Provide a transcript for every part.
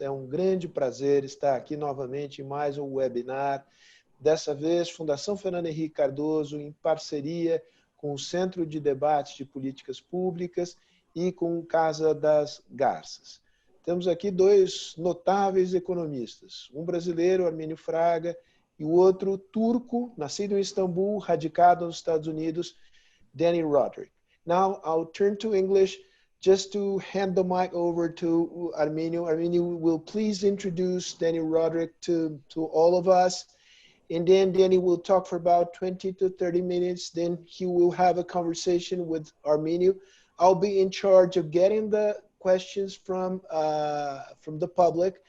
É um grande prazer estar aqui novamente em mais um webinar. Dessa vez, Fundação Fernando Henrique Cardoso, em parceria com o Centro de Debates de Políticas Públicas e com Casa das Garças. Temos aqui dois notáveis economistas, um brasileiro, Arminio Fraga, e o outro turco, nascido em Istambul, radicado nos Estados Unidos, Dani Rodrik. Now I'll turn to English just to hand the mic over to Arminio. Arminio will please introduce Dani Rodrik to all of us. And then Dani will talk for about 20 to 30 minutes. Then he will have a conversation with Arminio. I'll be in charge of getting the questions from the public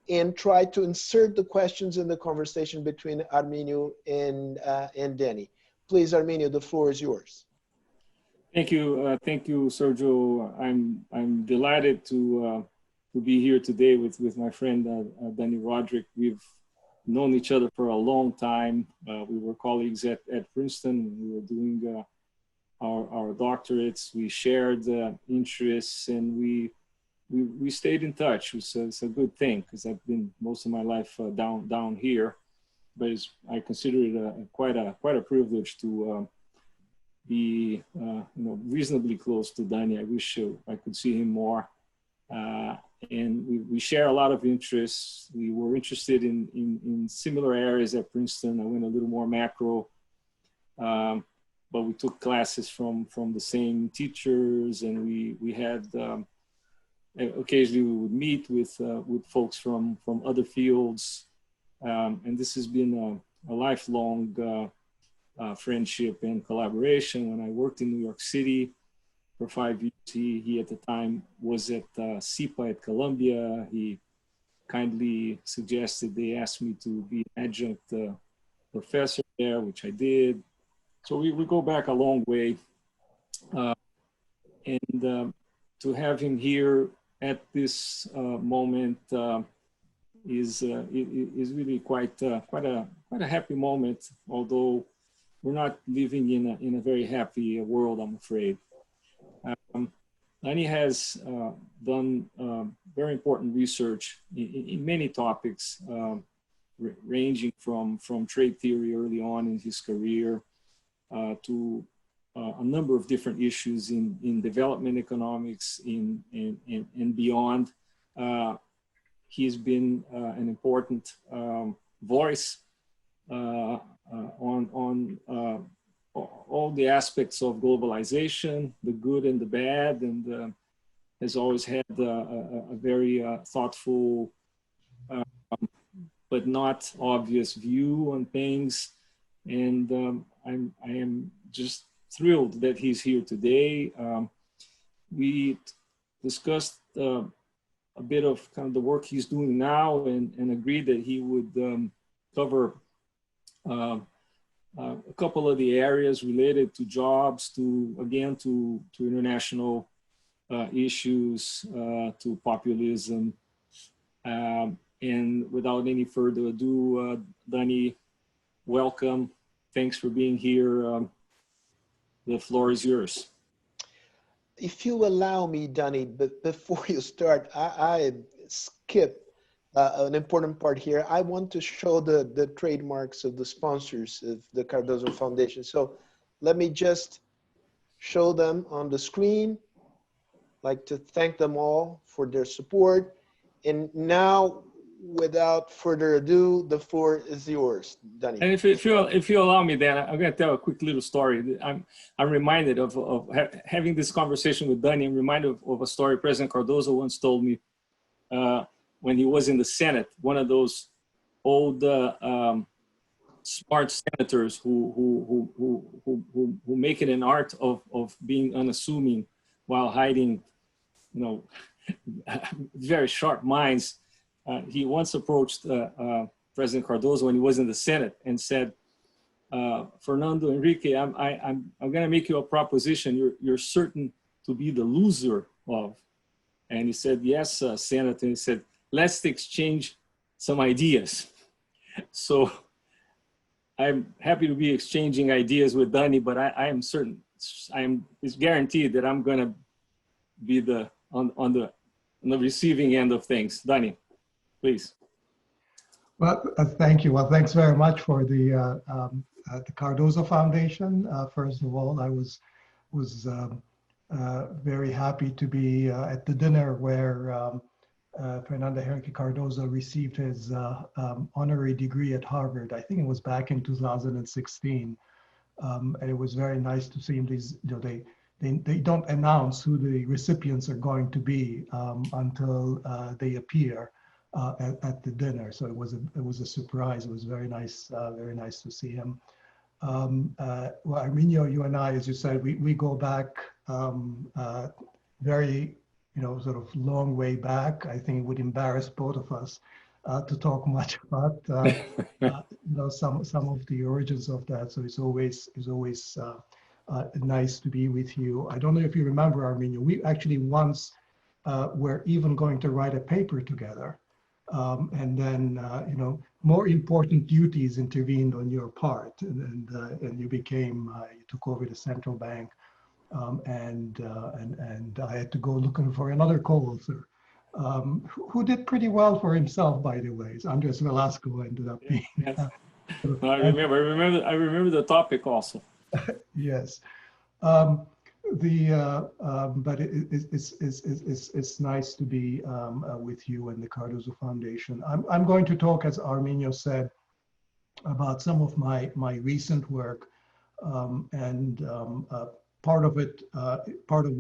and try to insert the questions in the conversation between Arminio and Dani. Please, Arminio, the floor is yours. Thank you, Sergio. I'm delighted to be here today with my friend Dani Rodrik. We've known each other for a long time. We were colleagues at Princeton. We were doing our doctorates. We shared interests, and we stayed in touch. It's a good thing because I've been most of my life down here, but I consider it quite a privilege to be reasonably close to Dani. I wish I could see him more. And we share a lot of interests. We were interested in similar areas at Princeton. I went a little more macro, but we took classes from the same teachers, and we had occasionally we would meet with folks from other fields, and this has been a lifelong friendship and collaboration. When I worked in New York City for 5 years, he at the time was at SIPA at Columbia. He kindly suggested they asked me to be an adjunct professor there, which I did. So we go back a long way. And to have him here at this moment is really quite a happy moment, although we're not living in a very happy world, I'm afraid. Dani has done very important research in many topics, ranging from trade theory early on in his career to a number of different issues in development economics and beyond. He's been an important voice on all the aspects of globalization, the good and the bad, and has always had a very thoughtful but not obvious view on things. And I am just thrilled that he's here today. We discussed a bit of kind of the work he's doing now, and agreed that he would cover a couple of the areas related to jobs, to international issues, to populism. And without any further ado, Dani, welcome. Thanks for being here. The floor is yours. If you allow me, Dani, but before you start, I skip an important part here. I want to show the trademarks of the sponsors of the Cardozo Foundation. So let me just show them on the screen. I'd like to thank them all for their support. And now, without further ado, the floor is yours, Dani. And if you allow me, Dan, I'm going to tell a quick little story. I'm reminded of having this conversation with Dani. I'm reminded of a story President Cardozo once told me when he was in the Senate. One of those old smart senators who make it an art of being unassuming while hiding, very sharp minds. He once approached President Cardozo when he was in the Senate and said, Fernando Henrique, I'm going to make you a proposition you're certain to be the loser of. And he said, yes, Senator. And he said, let's exchange some ideas. So I'm happy to be exchanging ideas with Dani, but I am certain, it's guaranteed that I'm going to be on the receiving end of things. Dani. please. Well, thank you. Well, thanks very much for the Cardozo Foundation. First of all, I was very happy to be at the dinner where Fernando Henrique Cardozo received his honorary degree at Harvard. I think it was back in 2016. And it was very nice to see him. They don't announce who the recipients are going to be until they appear at the dinner. So it was a surprise. It was very nice to see him. Well, Arminio, you and I, as you said, we go back very, sort of long way back. I think it would embarrass both of us to talk much about, some of the origins of that. So it's always nice to be with you. I don't know if you remember, Arminio, we actually once were even going to write a paper together. And then, more important duties intervened on your part, and you you took over the central bank, and I had to go looking for another co-author, who did pretty well for himself, by the way. So Andres Velasco ended up being. Yes. I remember the topic also. Yes. But it's nice to be with you and the Cardozo Foundation. I'm going to talk, as Arminio said, about some of my recent work, and part of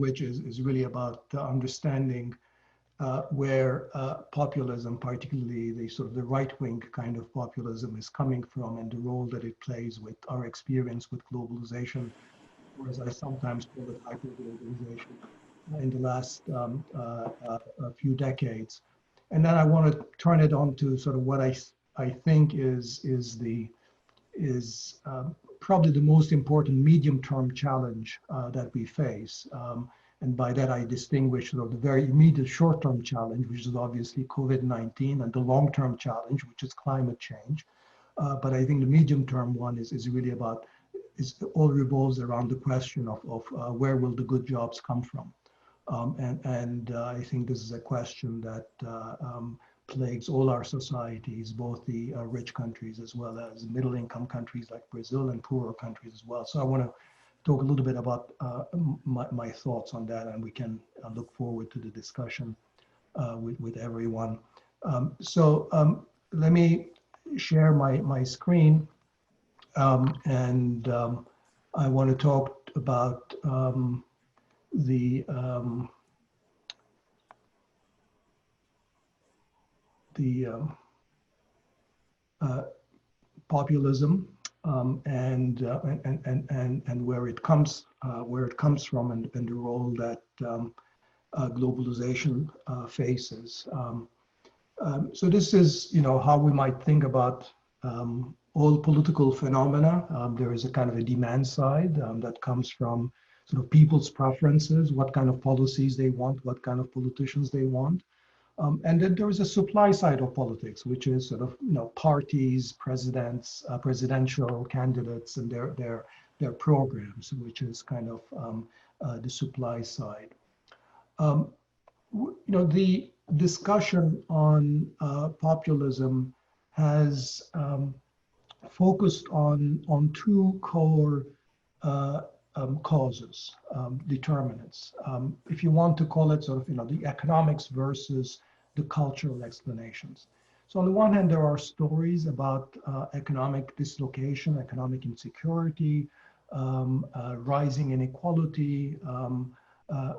which is really about understanding where populism, particularly the right-wing kind of populism, is coming from, and the role that it plays with our experience with globalization, or as I sometimes call it, hyper-globalization, in the last few decades. And then I want to turn it on to sort of what I think is probably the most important medium-term challenge that we face. And by that I distinguish the very immediate short-term challenge, which is obviously COVID-19, and the long-term challenge, which is climate change. But I think the medium-term one is really about, it all revolves around the question of where will the good jobs come from. And I think this is a question that plagues all our societies, both the rich countries as well as middle-income countries like Brazil, and poorer countries as well. So I want to talk a little bit about my thoughts on that, and we can look forward to the discussion with everyone. Let me share my screen, and I want to talk about the populism and where it comes from, and the role that globalization faces. So this is how we might think about all political phenomena. There is a kind of a demand side that comes from sort of people's preferences, what kind of policies they want, what kind of politicians they want. And then there is a supply side of politics, which is sort of parties, presidents, presidential candidates, and their programs, which is kind of the supply side. The discussion on populism has focused on two core causes, determinants. If you want to call it sort of the economics versus the cultural explanations. So on the one hand, there are stories about economic dislocation, economic insecurity, rising inequality,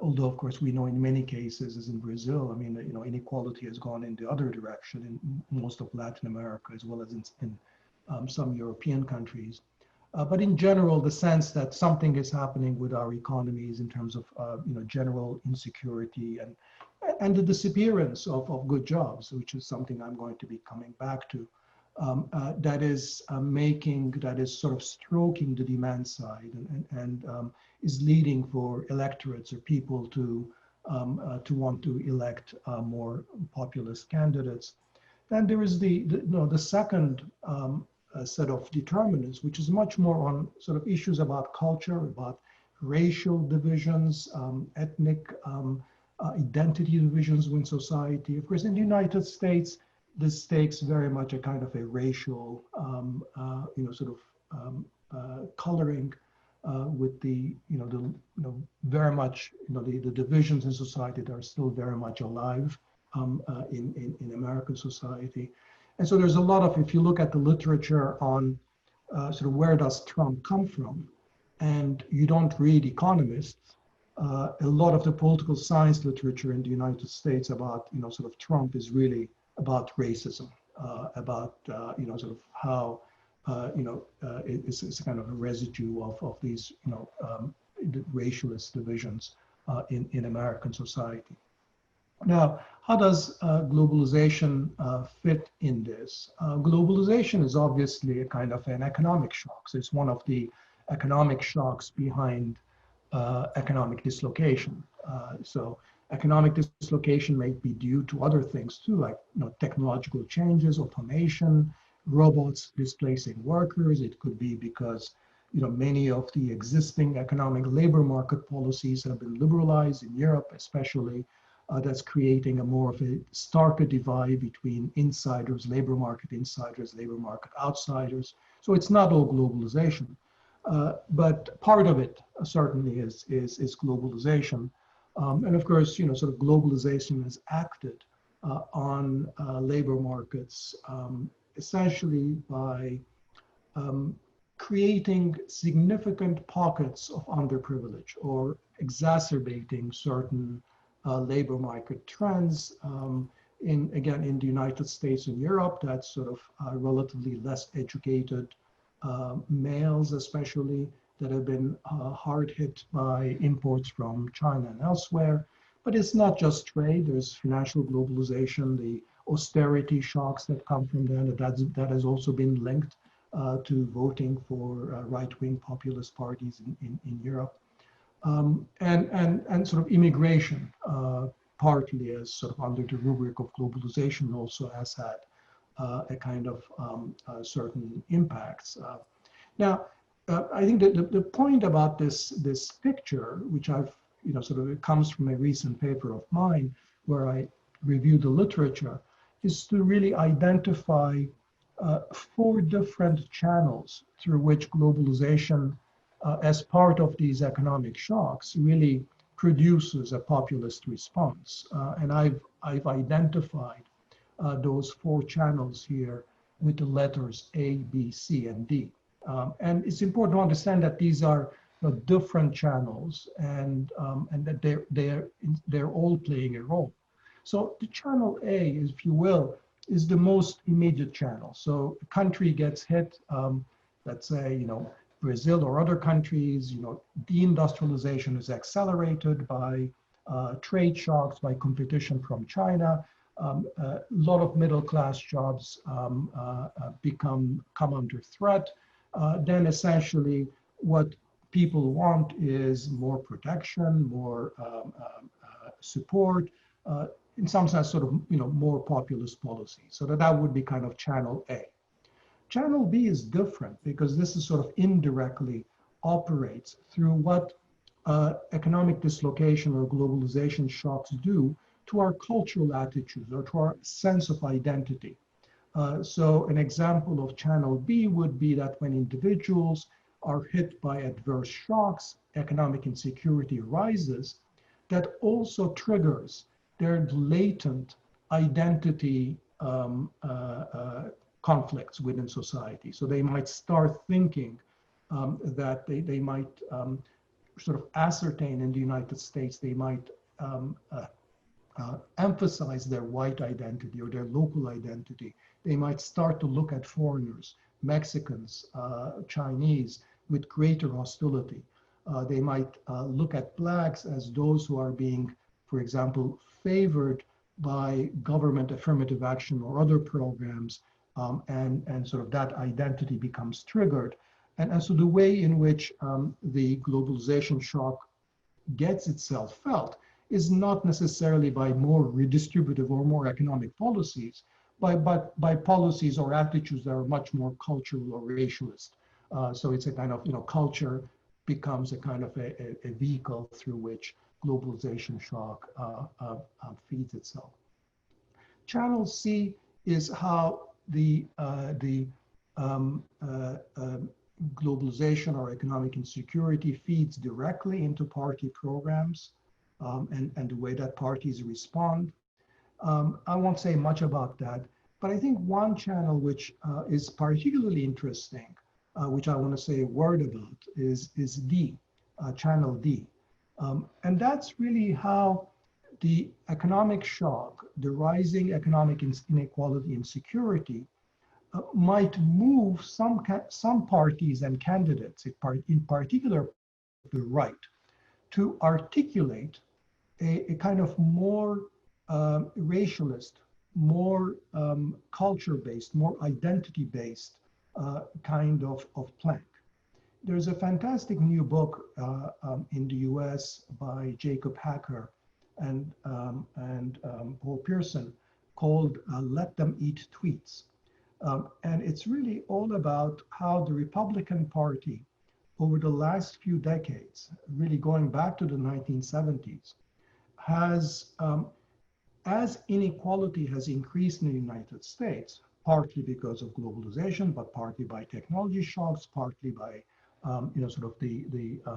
although of course we know in many cases, as in Brazil, inequality has gone in the other direction in most of Latin America, as well as in some European countries. But in general, the sense that something is happening with our economies in terms of general insecurity and the disappearance of good jobs, which is something I'm going to be coming back to, that is sort of stroking the demand side and is leading for electorates or people to want to elect more populist candidates. Then there is the second set of determinants, which is much more on sort of issues about culture, about racial divisions, ethnic identity divisions within society. Of course, in the United States, this takes very much a kind of a racial, coloring with the, very much, the divisions in society that are still very much alive in American society. And so there's a lot of, if you look at the literature on sort of where does Trump come from, and you don't read economists, a lot of the political science literature in the United States about, sort of Trump is really about racism, about, sort of how, it's a kind of a residue of these, the racialist divisions in American society. Now, how does globalization fit in this? Globalization is obviously a kind of an economic shock. So it's one of the economic shocks behind economic dislocation. So economic dislocation may be due to other things too, like technological changes, automation, robots displacing workers. It could be because many of the existing economic labor market policies have been liberalized in Europe, especially. That's creating a more of a starker divide between insiders, labor market insiders, labor market outsiders. So it's not all globalization, but part of it certainly is globalization. And of course, sort of globalization has acted on labor markets essentially by creating significant pockets of underprivilege or exacerbating certain labor market trends in the United States and Europe. That's sort of relatively less educated males, especially, that have been hard hit by imports from China and elsewhere. But it's not just trade. There's financial globalization, the austerity shocks that come from that has also been linked to voting for right-wing populist parties in Europe. And sort of immigration, partly as sort of under the rubric of globalization, also has had a kind of certain impacts. Now, I think that the point about this picture, which I've, sort of, it comes from a recent paper of mine where I reviewed the literature, is to really identify 4 different channels through which globalization as part of these economic shocks really produces a populist response. And I've identified those 4 channels here with the letters A, B, C, and D. And it's important to understand that these are different channels and that they're all playing a role. So the channel A, if you will, is the most immediate channel. So a country gets hit, let's say, Brazil or other countries, deindustrialization is accelerated by trade shocks, by competition from China. A lot of middle-class jobs come under threat. Then essentially what people want is more protection, more support, in some sense, sort of, more populist policy. So that would be kind of channel A. Channel B is different because this is sort of indirectly operates through what economic dislocation or globalization shocks do to our cultural attitudes or to our sense of identity. So an example of channel B would be that when individuals are hit by adverse shocks, economic insecurity rises, that also triggers their latent identity conflicts within society. So they might start thinking that they might sort of ascertain in the United States, they might emphasize their white identity or their local identity. They might start to look at foreigners, Mexicans, Chinese, with greater hostility. They might look at blacks as those who are being, for example, favored by government affirmative action or other programs, and sort of that identity becomes triggered. And so the way in which the globalization shock gets itself felt is not necessarily by more redistributive or more economic policies, but by policies or attitudes that are much more cultural or racialist. So it's a kind of, culture becomes a kind of a vehicle through which globalization shock feeds itself. Channel C is how the globalization or economic insecurity feeds directly into party programs and the way that parties respond. I won't say much about that, but I think one channel which is particularly interesting, which I want to say a word about, is D, channel D. And that's really how the economic shock, the rising economic inequality and security might move some parties and candidates, in particular the right, to articulate a kind of more racialist, more culture-based, more identity-based kind of plank. There's a fantastic new book in the US by Jacob Hacker and Paul Pearson called Let Them Eat Tweets. And it's really all about how the Republican Party over the last few decades, really going back to the 1970s, has, as inequality has increased in the United States, partly because of globalization, but partly by technology shocks, partly by sort of the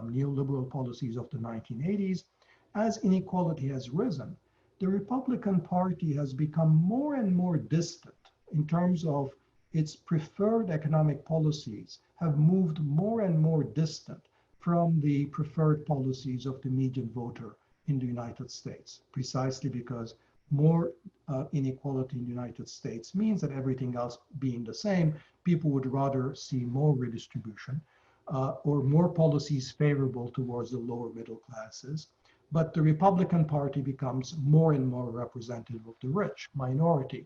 neoliberal policies of the 1980s, as inequality has risen, the Republican Party has become more and more distant in terms of its preferred economic policies have moved more and more distant from the preferred policies of the median voter in the United States, precisely because more inequality in the United States means that everything else being the same, people would rather see more redistribution or more policies favorable towards the lower middle classes. But the Republican Party becomes more and more representative of the rich minority.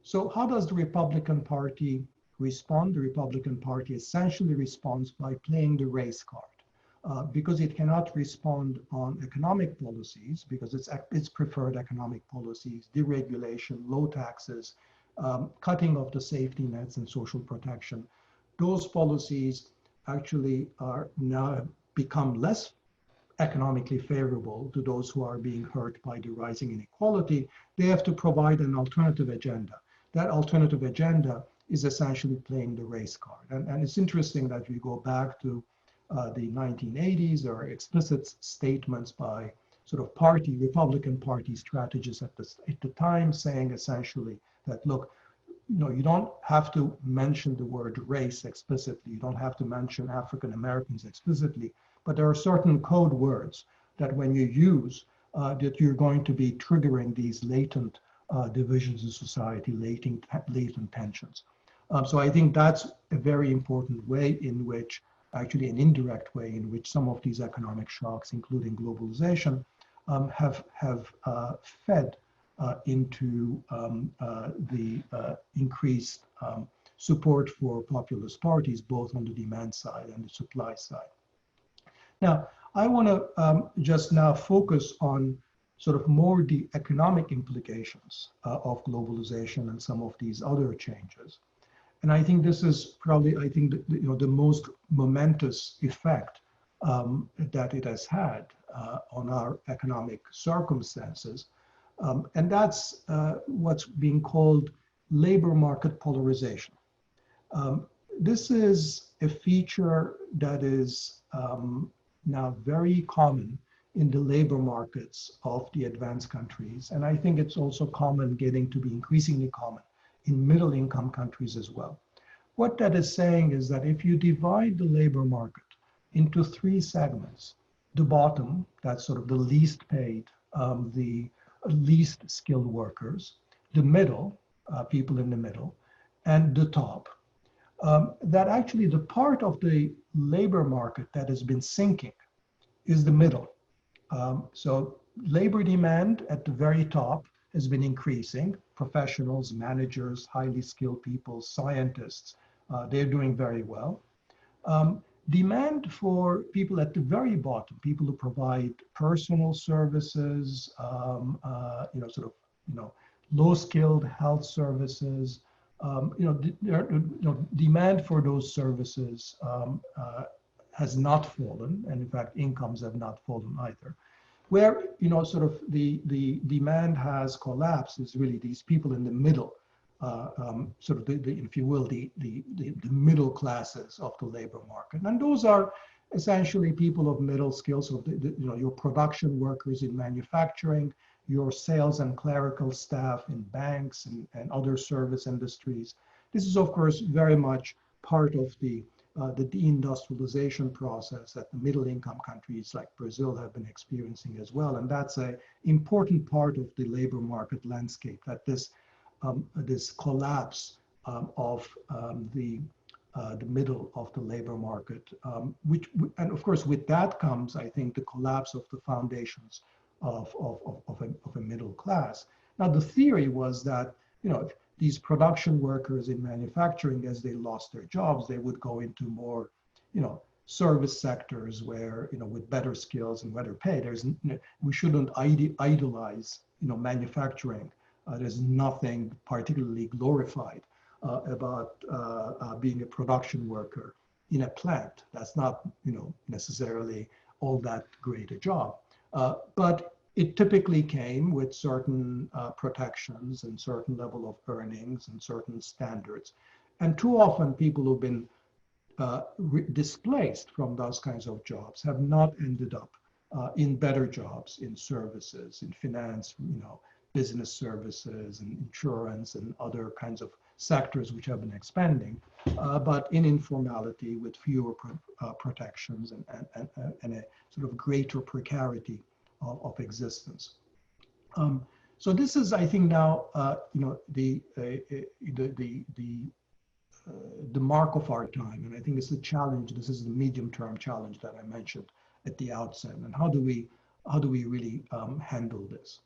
So how does the Republican Party respond? The Republican Party essentially responds by playing the race card because it cannot respond on economic policies because its preferred economic policies, deregulation, low taxes, cutting of the safety nets and social protection. Those policies actually are now become less economically favorable to those who are being hurt by the rising inequality. They have to provide an alternative agenda. That alternative agenda is essentially playing the race card. And it's interesting that we go back to the 1980s. There are explicit statements by sort of Republican Party strategists at the time saying essentially that, look, you don't have to mention the word race explicitly. You don't have to mention African Americans explicitly, but there are certain code words that when you use, that you're going to be triggering these latent divisions in society, latent tensions. So I think that's a very important way in which, actually an indirect way in which some of these economic shocks, including globalization, have fed into the increased support for populist parties, both on the demand side and the supply side. Now, I want to just now focus on sort of more the economic implications of globalization and some of these other changes. And I think this is probably, the most momentous effect that it has had on our economic circumstances. And that's what's being called labor market polarization. This is a feature that is now very common in the labor markets of the advanced countries. And I think it's also getting to be increasingly common in middle income countries as well. What that is saying is that if you divide the labor market into three segments, the bottom, that's sort of the least paid, the least skilled workers, the middle, people in the middle, and the top, that actually the part of the labor market that has been sinking is the middle. So labor demand at the very top has been increasing. Professionals, managers, highly skilled people, scientists, they're doing very well. Demand for people at the very bottom, people who provide personal services, low-skilled health services, demand for those services has not fallen, and in fact, incomes have not fallen either. Where the demand has collapsed is really these people in the middle sort of if you will, the middle classes of the labor market. And those are essentially people of middle skills, so your production workers in manufacturing, your sales and clerical staff in banks and other service industries. This is, of course, very much part of the deindustrialization process that the middle income countries like Brazil have been experiencing as well. And that's an important part of the labor market landscape, that this collapse of the middle of the labor market, and of course with that comes, I think, the collapse of the foundations of a middle class. Now the theory was that, these production workers in manufacturing, as they lost their jobs, they would go into more, service sectors where, with better skills and better pay. We shouldn't idolize, manufacturing. There's nothing particularly glorified about being a production worker in a plant. That's not, necessarily all that great a job. But it typically came with certain protections and certain level of earnings and certain standards. And too often people who've been displaced from those kinds of jobs have not ended up in better jobs, in services, in finance, business services and insurance and other kinds of sectors which have been expanding, but in informality with fewer protections and a sort of greater precarity of existence. So this is, I think, now the mark of our time, and I think it's a challenge. This is the medium-term challenge that I mentioned at the outset. And how do we really handle this?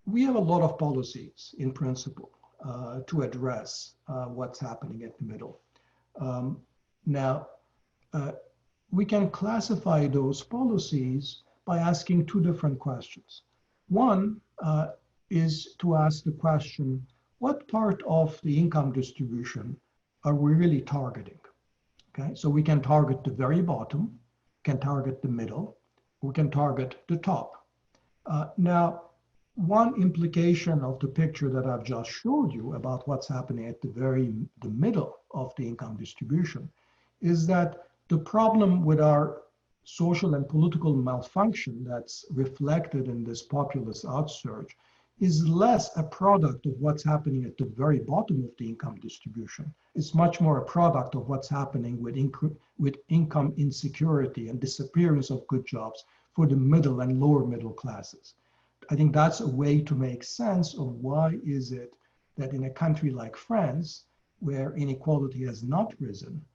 We have a lot of policies in principle to address what's happening at the middle. Now, we can classify those policies by asking two different questions. One is to ask the question, what part of the income distribution are we really targeting? Okay, so we can target the very bottom, can target the middle, we can target the top. Now, one implication of the picture that I've just showed you about what's happening at the middle of the income distribution is that the problem with our social and political malfunction that's reflected in this populist outsurge is less a product of what's happening at the very bottom of the income distribution. It's much more a product of what's happening with income insecurity and disappearance of good jobs for the middle and lower middle classes. I think that's a way to make sense of why is it that in a country like France, where inequality has not risen,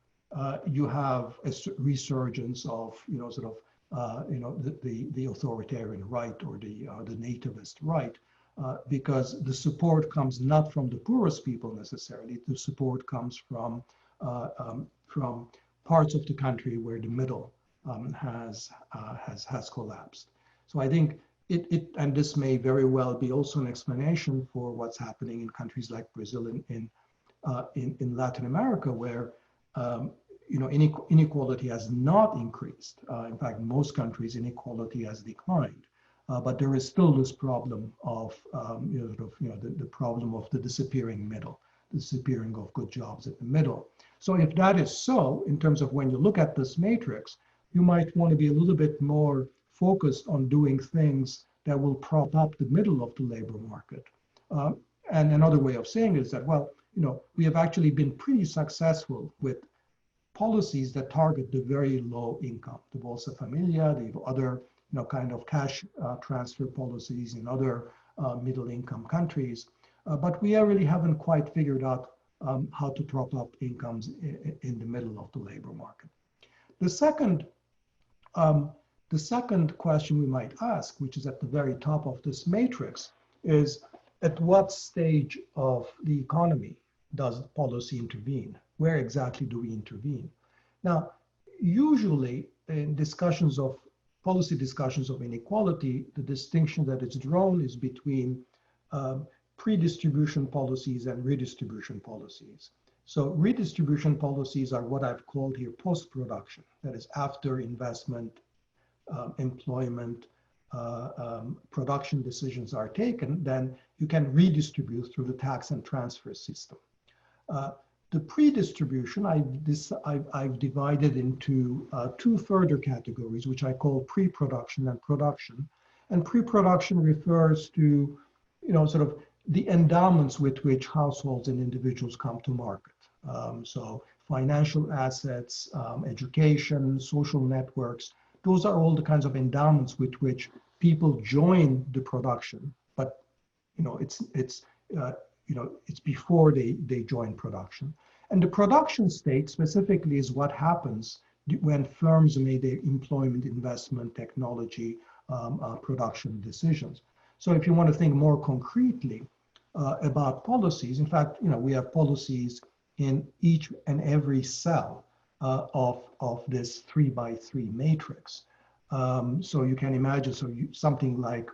you have a resurgence of, the authoritarian right or the nativist right, because the support comes not from the poorest people necessarily. The support comes from parts of the country where the middle has collapsed. So I think and this may very well be also an explanation for what's happening in countries like Brazil in Latin America, where inequality has not increased. In fact, most countries inequality has declined, but there is still this problem of the problem of the disappearing middle, the disappearing of good jobs at the middle. So if that is so, in terms of when you look at this matrix, you might want to be a little bit more focused on doing things that will prop up the middle of the labor market. And another way of saying it is that, well, we have actually been pretty successful with policies that target the very low income, the Bolsa Familia, the other kind of cash transfer policies in other middle income countries. But we really haven't quite figured out how to prop up incomes in the middle of the labor market. The second question we might ask, which is at the very top of this matrix, is at what stage of the economy does policy intervene? Where exactly do we intervene? Now, usually in policy discussions of inequality, the distinction that is drawn is between pre-distribution policies and redistribution policies. So redistribution policies are what I've called here post-production, that is after investment, employment, production decisions are taken, then you can redistribute through the tax and transfer system. The pre-distribution, I've divided into two further categories, which I call pre-production and production. And pre-production refers to, sort of the endowments with which households and individuals come to market. So financial assets, education, social networks, those are all the kinds of endowments with which people join the production, but it's before they join production. And the production state specifically is what happens when firms make their employment, investment, technology, production decisions. So if you want to think more concretely about policies, in fact, we have policies in each and every cell of this 3x3 matrix. So you can imagine, something like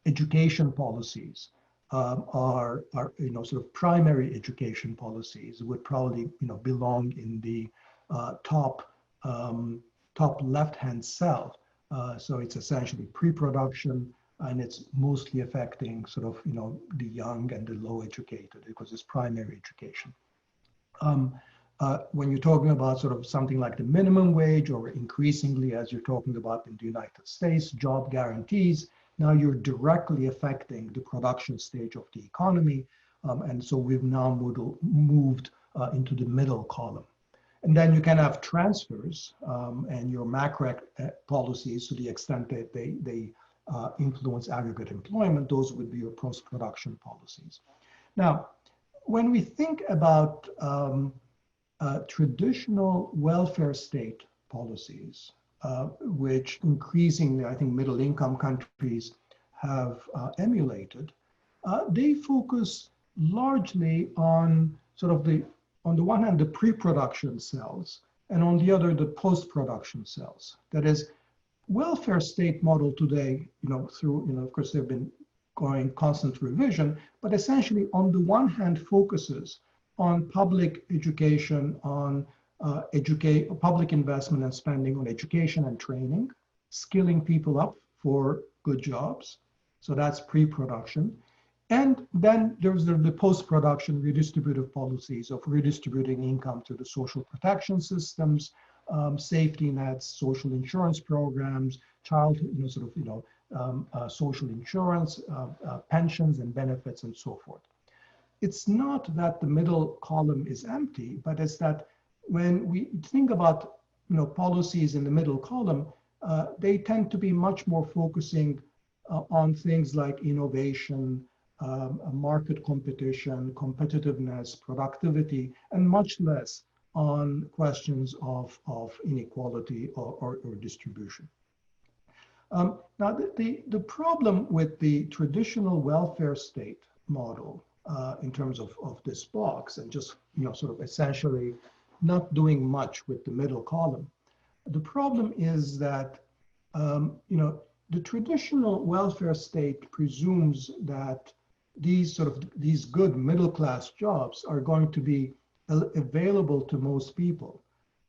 education policies are sort of primary education policies would probably belong in the top left-hand cell. So it's essentially pre-production, and it's mostly affecting sort of the young and the low educated, because it's primary education. When you're talking about sort of something like the minimum wage, or increasingly, as you're talking about in the United States, job guarantees, now you're directly affecting the production stage of the economy. And so we've now moved into the middle column. And then you can have transfers and your macro policies, to the extent that they influence aggregate employment. Those would be your post-production policies. Now, when we think about traditional welfare state policies, which increasingly, I think, middle-income countries have emulated, they focus largely on sort of on the one hand, the pre-production cells, and on the other, the post-production cells. That is, welfare state model today, through, of course, they've been going constant revision, but essentially, on the one hand, focuses on public education, on public investment and spending on education and training, skilling people up for good jobs. So that's pre-production. And then there's the post-production redistributive policies of redistributing income to the social protection systems, safety nets, social insurance programs, social insurance, pensions and benefits, and so forth. It's not that the middle column is empty, but it's that when we think about policies in the middle column, they tend to be much more focusing on things like innovation, market competition, competitiveness, productivity, and much less on questions of inequality or distribution. Now, the problem with the traditional welfare state model in terms of this box, and just sort of essentially not doing much with the middle column, the problem is that the traditional welfare state presumes that these good middle class jobs are going to be available to most people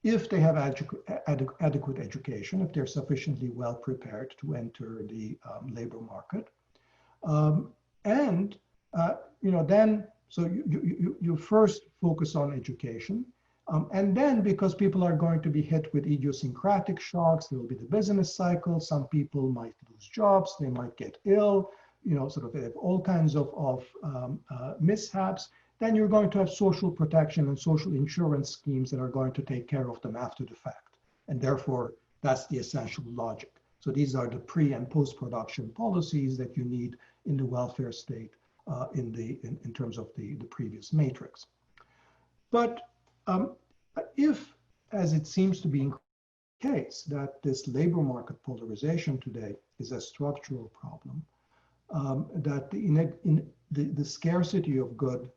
if they have adequate education, if they're sufficiently well prepared to enter the labor market, then you first focus on education, and then because people are going to be hit with idiosyncratic shocks, there will be the business cycle. Some people might lose jobs, they might get ill, they have all kinds of mishaps. Then you're going to have social protection and social insurance schemes that are going to take care of them after the fact. And therefore, that's the essential logic. So these are the pre and post-production policies that you need in the welfare state in terms of the previous matrix. But if, as it seems to be in the case, that this labor market polarization today is a structural problem, that the scarcity of good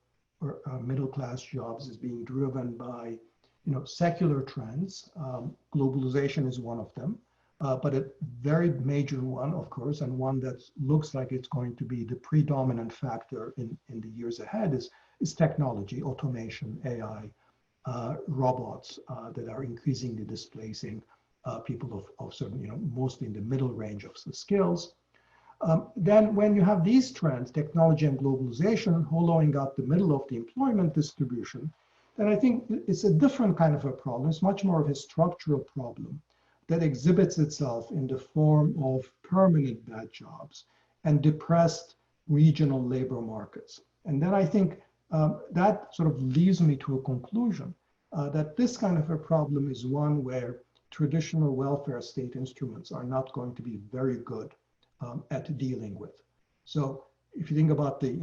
or middle-class jobs is being driven by, secular trends. Globalization is one of them, but a very major one, of course, and one that looks like it's going to be the predominant factor in the years ahead is technology, automation, AI, robots that are increasingly displacing people of certain, mostly in the middle range of the skills. Then when you have these trends, technology and globalization, hollowing out the middle of the employment distribution, then I think it's a different kind of a problem. It's much more of a structural problem that exhibits itself in the form of permanent bad jobs and depressed regional labor markets. And then I think that sort of leads me to a conclusion that this kind of a problem is one where traditional welfare state instruments are not going to be very good at dealing with. So if you think about the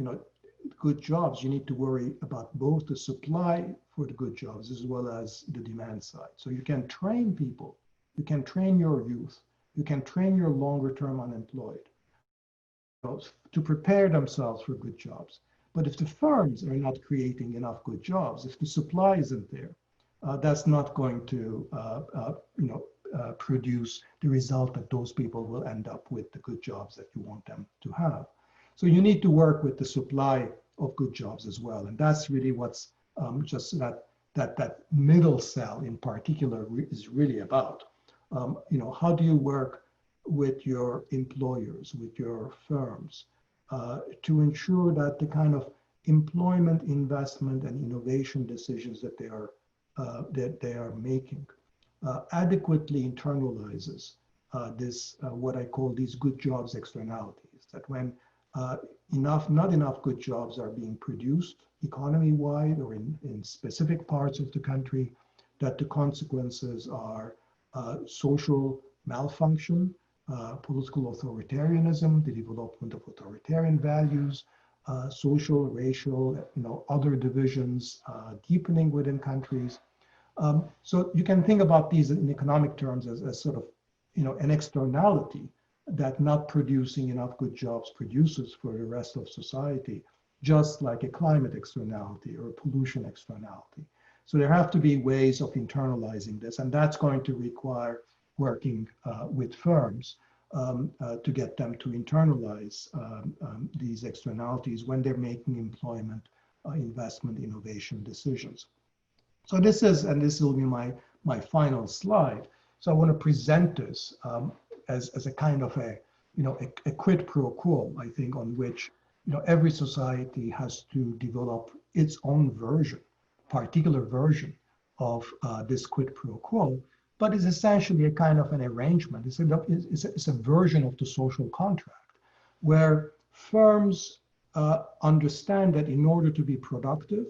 good jobs, you need to worry about both the supply for the good jobs as well as the demand side. So you can train people, you can train your youth, you can train your longer term unemployed to prepare themselves for good jobs. But if the firms are not creating enough good jobs, if the supply isn't there, that's not going to produce the result that those people will end up with the good jobs that you want them to have. So you need to work with the supply of good jobs as well. And that's really what's just that middle cell in particular is really about. How do you work with your employers, with your firms, to ensure that the kind of employment, investment, and innovation decisions that they are making adequately internalizes this what I call these good jobs externalities. That when not enough good jobs are being produced economy-wide or in specific parts of the country, that the consequences are social malfunction, political authoritarianism, the development of authoritarian values, social, racial, other divisions deepening within countries. So you can think about these in economic terms as sort of, an externality that not producing enough good jobs produces for the rest of society, just like a climate externality or a pollution externality. So there have to be ways of internalizing this, and that's going to require working with firms to get them to internalize these externalities when they're making employment, investment, innovation decisions. So this will be my final slide. So I want to present this as a kind of a quid pro quo, I think, on which every society has to develop its own version, particular version of this quid pro quo, but it's essentially a kind of an arrangement. It's a version of the social contract where firms understand that in order to be productive,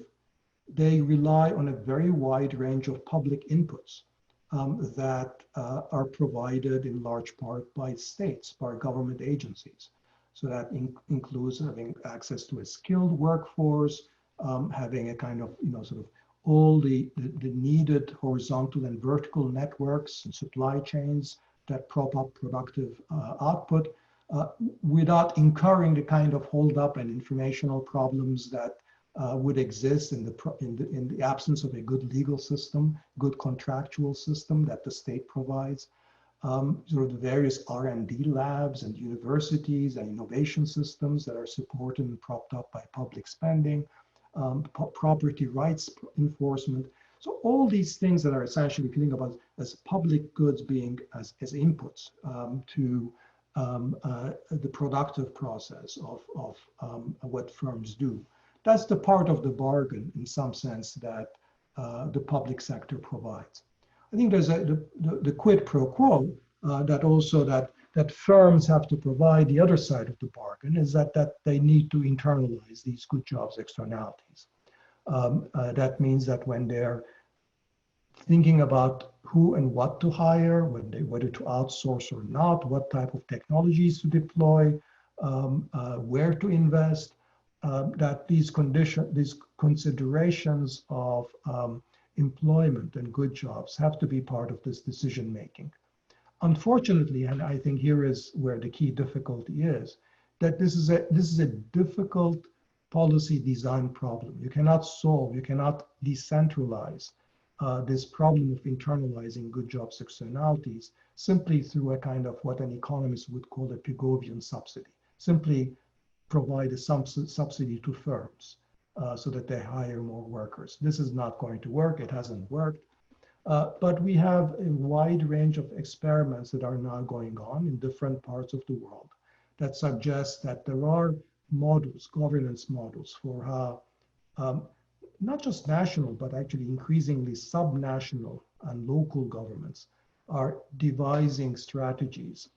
they rely on a very wide range of public inputs that are provided in large part by states, by government agencies. So that includes having access to a skilled workforce, having a kind of, sort of all the needed horizontal and vertical networks and supply chains that prop up productive output without incurring the kind of hold-up and informational problems that would exist in the absence of a good legal system, good contractual system that the state provides. Sort of the various R&D labs and universities and innovation systems that are supported and propped up by public spending, property rights enforcement. So all these things that are essentially, if you think about as public goods being as inputs to the productive process of what firms do. That's the part of the bargain, in some sense, that the public sector provides. I think there's the quid pro quo that firms have to provide. The other side of the bargain is that they need to internalize these good jobs externalities. That means that when they're thinking about who and what to hire, whether to outsource or not, what type of technologies to deploy, where to invest, that these considerations of employment and good jobs have to be part of this decision making. Unfortunately, and I think here is where the key difficulty is, that this is a difficult policy design problem. You cannot decentralize this problem of internalizing good jobs externalities simply through a kind of what an economist would call a Pigovian subsidy. Simply provide a subsidy to firms so that they hire more workers. This is not going to work. It hasn't worked. But we have a wide range of experiments that are now going on in different parts of the world that suggests that there are models, governance models for how not just national, but actually increasingly subnational and local governments are devising strategies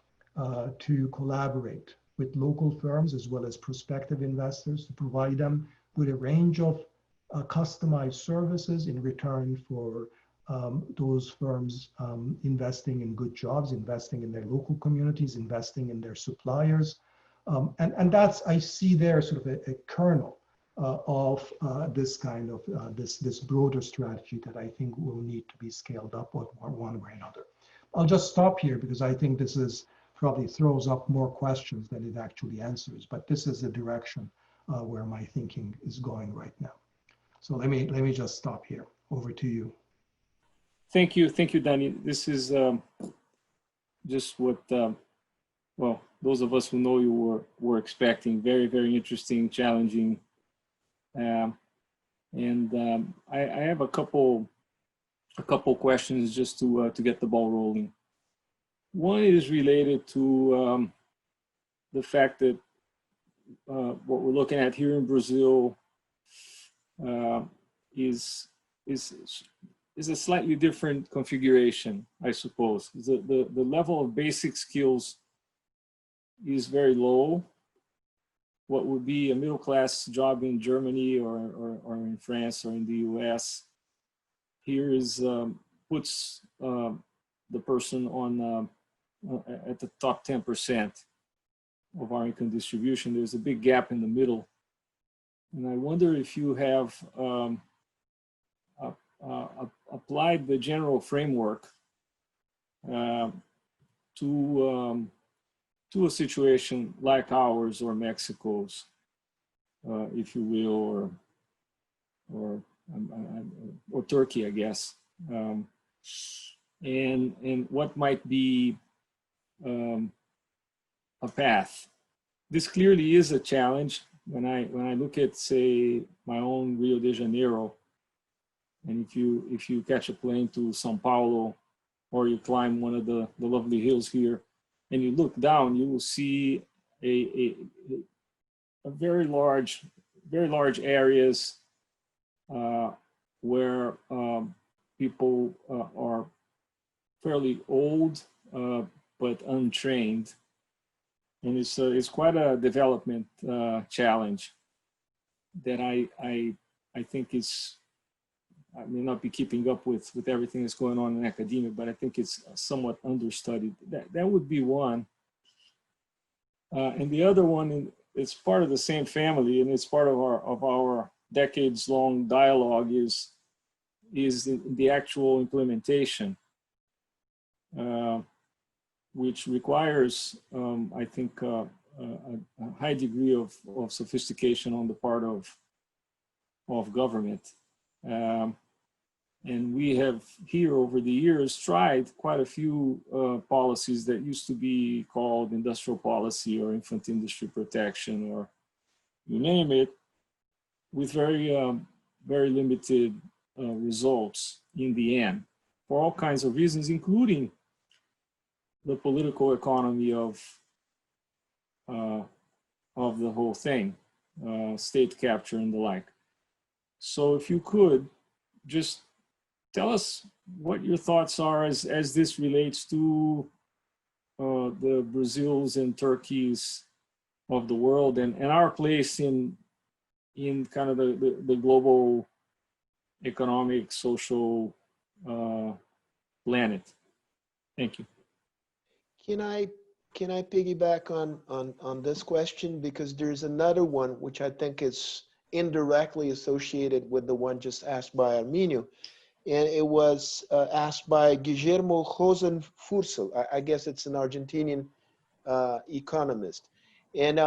to collaborate with local firms as well as prospective investors to provide them with a range of customized services in return for those firms investing in good jobs, investing in their local communities, investing in their suppliers. And that's, I see there sort of a kernel of this kind of, this broader strategy that I think will need to be scaled up one way or another. I'll just stop here because I think this is probably throws up more questions than it actually answers, but this is the direction where my thinking is going right now. So let me just stop here. Over to you. Thank you, Dani. This is just what, well, those of us who know you were expecting. Very, very interesting, challenging, and I have a couple questions just to get the ball rolling. One is related to the fact that what we're looking at here in Brazil is a slightly different configuration, I suppose. The level of basic skills is very low. What would be a middle-class job in Germany or in France or in the US here is puts the person on at the top 10% of our income distribution. There's a big gap in the middle. And I wonder if you have applied the general framework to a situation like ours or Mexico's, if you will, or Turkey, I guess, and what might be a path. This clearly is a challenge. When I look at, say, my own Rio de Janeiro, and if you catch a plane to São Paulo, or you climb one of the lovely hills here, and you look down, you will see a very large areas where people are fairly old but untrained, and it's quite a development challenge that I think is, I may not be keeping up with everything that's going on in academia, but I think it's somewhat understudied. That would be one. And the other one, it's part of the same family, and it's part of our decades-long dialogue, is the actual implementation, which requires, I think, a high degree of sophistication on the part of government. And we have here over the years tried quite a few policies that used to be called industrial policy or infant industry protection, or you name it, with very limited results in the end, for all kinds of reasons, including the political economy of the whole thing, state capture and the like. So if you could just tell us what your thoughts are as this relates to the Brazils and Turkeys of the world, and our place in kind of the global economic, social planet. Thank you. Can I piggyback on this question, because there's another one which I think is indirectly associated with the one just asked by Arminio, and it was asked by Guillermo Rosenfurzel. I guess it's an Argentinian economist. And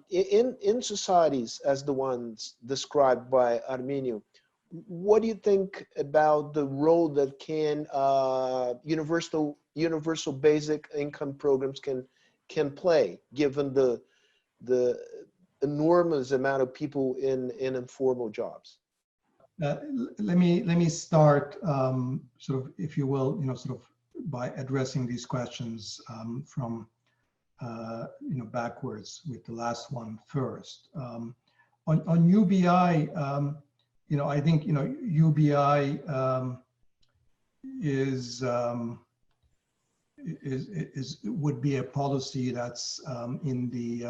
in societies as the ones described by Arminio, what do you think about the role that can universal basic income programs can play, given the enormous amount of people in informal jobs? Let me start, sort of, if you will, sort of by addressing these questions from backwards with the last one first. On UBI, I think UBI would be a policy that's in the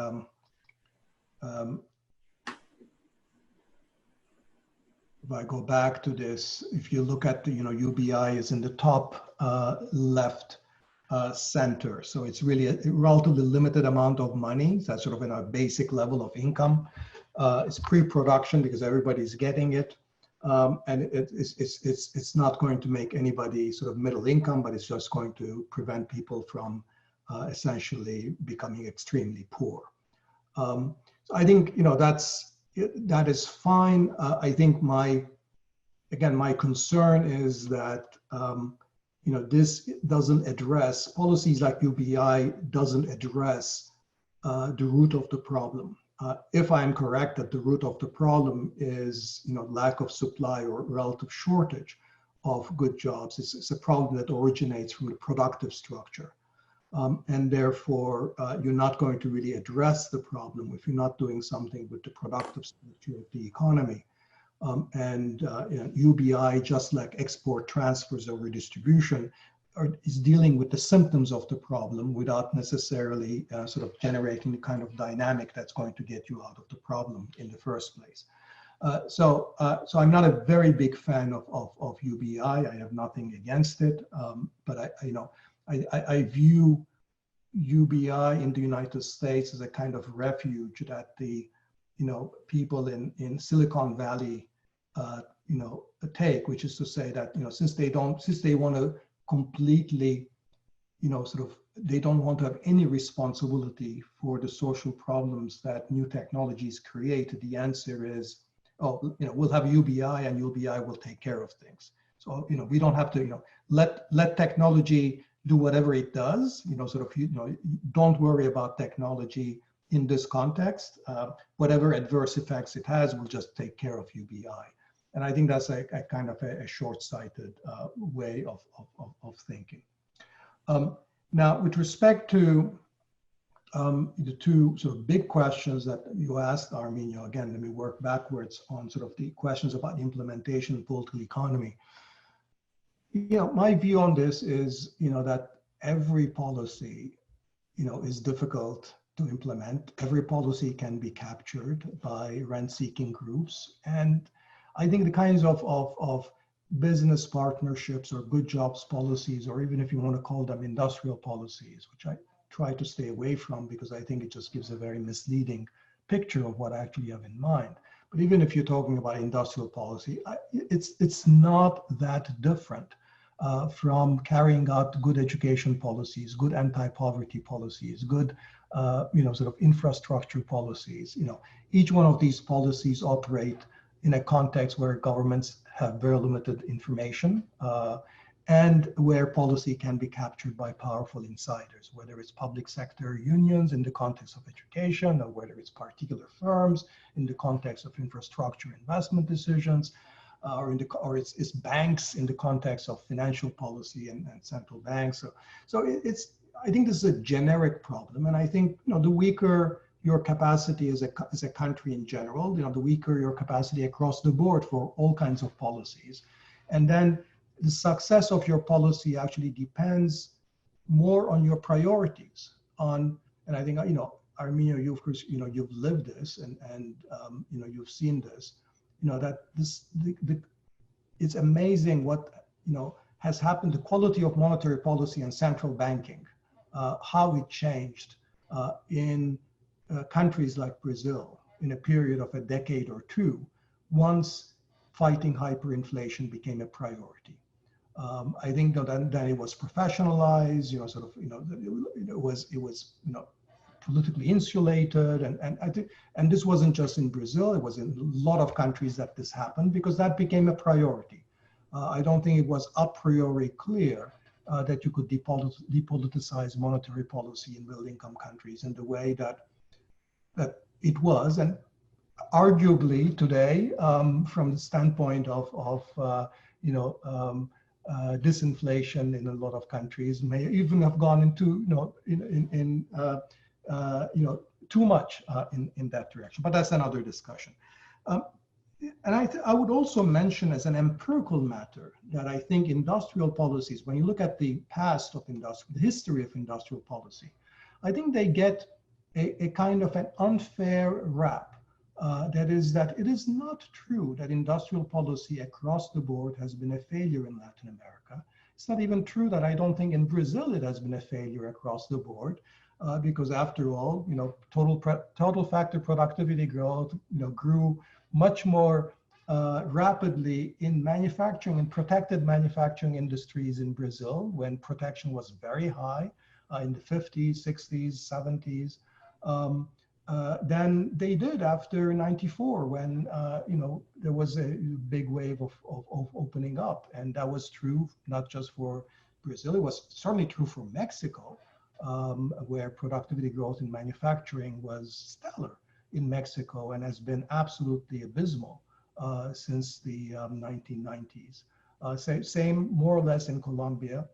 if I go back to this, if you look at the UBI is in the top left center, so it's really a relatively limited amount of money. So that's sort of in a basic level of income. It's pre-production because everybody's getting it. And it's not going to make anybody sort of middle income, but it's just going to prevent people from essentially becoming extremely poor. So I think that is fine. I think my concern is that this doesn't address, policies like UBI doesn't address the root of the problem. If I'm correct that the root of the problem is lack of supply or relative shortage of good jobs, it's a problem that originates from the productive structure. And therefore, you're not going to really address the problem if you're not doing something with the productive structure of the economy. UBI, just like export transfers or redistribution, is dealing with the symptoms of the problem without necessarily sort of generating the kind of dynamic that's going to get you out of the problem in the first place. So I'm not a very big fan of UBI. I have nothing against it, but I view UBI in the United States as a kind of refuge that the people in Silicon Valley take, which is to say that since they want to completely they don't want to have any responsibility for the social problems that new technologies create. The answer is, we'll have UBI and UBI will take care of things. So we don't have to let technology do whatever it does. Don't worry about technology in this context. Whatever adverse effects it has, we'll just take care of UBI. And I think that's a kind of a short-sighted way of thinking. Now, with respect to the two sort of big questions that you asked, Arminio, again, let me work backwards on sort of the questions about implementation of political economy. My view on this is, that every policy, is difficult to implement. Every policy can be captured by rent-seeking groups. And I think the kinds of business partnerships or good jobs policies, or even if you want to call them industrial policies, which I try to stay away from because I think it just gives a very misleading picture of what I actually have in mind. But even if you're talking about industrial policy, it's not that different from carrying out good education policies, good anti-poverty policies, good sort of infrastructure policies. Each one of these policies operate in a context where governments have very limited information and where policy can be captured by powerful insiders, whether it's public sector unions in the context of education, or whether it's particular firms in the context of infrastructure investment decisions, or it's banks in the context of financial policy and central banks. So I think this is a generic problem, and I think the weaker your capacity as a country in general, the weaker your capacity across the board for all kinds of policies. And then the success of your policy actually depends more on your priorities. And I think, Arminio, you of course, you've lived this and you've seen this, that it's amazing what, has happened, the quality of monetary policy and central banking, how it changed in countries like Brazil in a period of a decade or two, once fighting hyperinflation became a priority. I think that then it was professionalized, it was politically insulated, and this wasn't just in Brazil, it was in a lot of countries that this happened because that became a priority. I don't think it was a priori clear that you could depoliticize monetary policy in middle income countries in the way that it was, and arguably today, from the standpoint of disinflation in a lot of countries, may even have gone into too much in that direction. But that's another discussion. And I would also mention as an empirical matter that I think industrial policies, when you look at the past of the history of industrial policy, I think they get a kind of an unfair rap. That is that it is not true that industrial policy across the board has been a failure in Latin America. It's not even true that I don't think in Brazil it has been a failure across the board, because after all, total factor productivity growth, grew much more rapidly in manufacturing and protected manufacturing industries in Brazil when protection was very high in the 50s, 60s, 70s. Than they did after '94 when there was a big wave of opening up, and that was true not just for Brazil, it was certainly true for Mexico, where productivity growth in manufacturing was stellar in Mexico and has been absolutely abysmal since the 1990s. Same more or less in Colombia.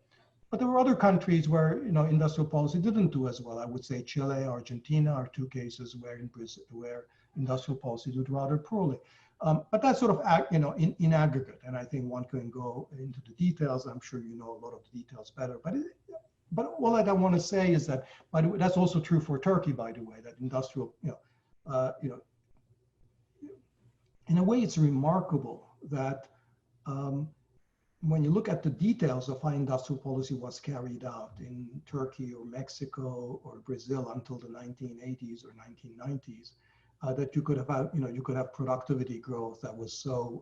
But there were other countries where industrial policy didn't do as well. I would say Chile, Argentina are two cases where industrial policy did rather poorly. But that's sort of in aggregate, and I think one can go into the details. I'm sure you know a lot of the details better. But all that I want to say is that, by the way, that's also true for Turkey, by the way, that industrial in a way it's remarkable that. When you look at the details of how industrial policy was carried out in Turkey or Mexico or Brazil until the 1980s or 1990s, that you could have productivity growth that was so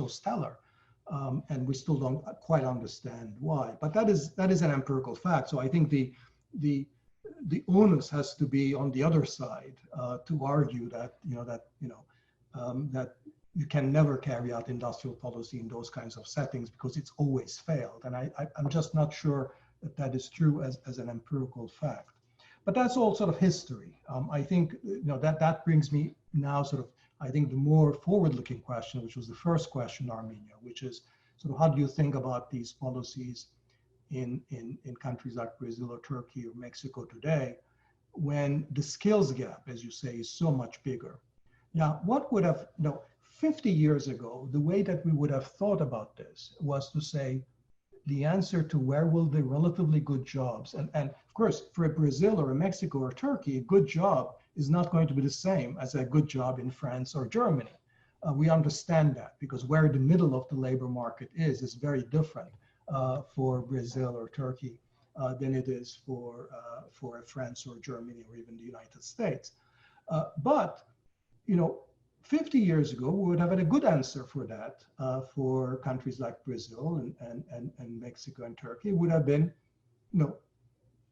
stellar, and we still don't quite understand why. But that is an empirical fact. So I think the onus has to be on the other side to argue that that you can never carry out industrial policy in those kinds of settings because it's always failed. And I'm just not sure that that is true as an empirical fact. But that's all sort of history. I think that brings me now I think the more forward-looking question, which was the first question, Arminio, which is sort of how do you think about these policies in countries like Brazil or Turkey or Mexico today, when the skills gap, as you say, is so much bigger. Now, what would have 50 years ago, the way that we would have thought about this was to say, the answer to where will the relatively good jobs, and of course, for a Brazil or a Mexico or Turkey, a good job is not going to be the same as a good job in France or Germany. We understand that because where the middle of the labor market is very different for Brazil or Turkey than it is for France or Germany or even the United States. But 50 years ago, we would have had a good answer for that for countries like Brazil and Mexico and Turkey. It would have been,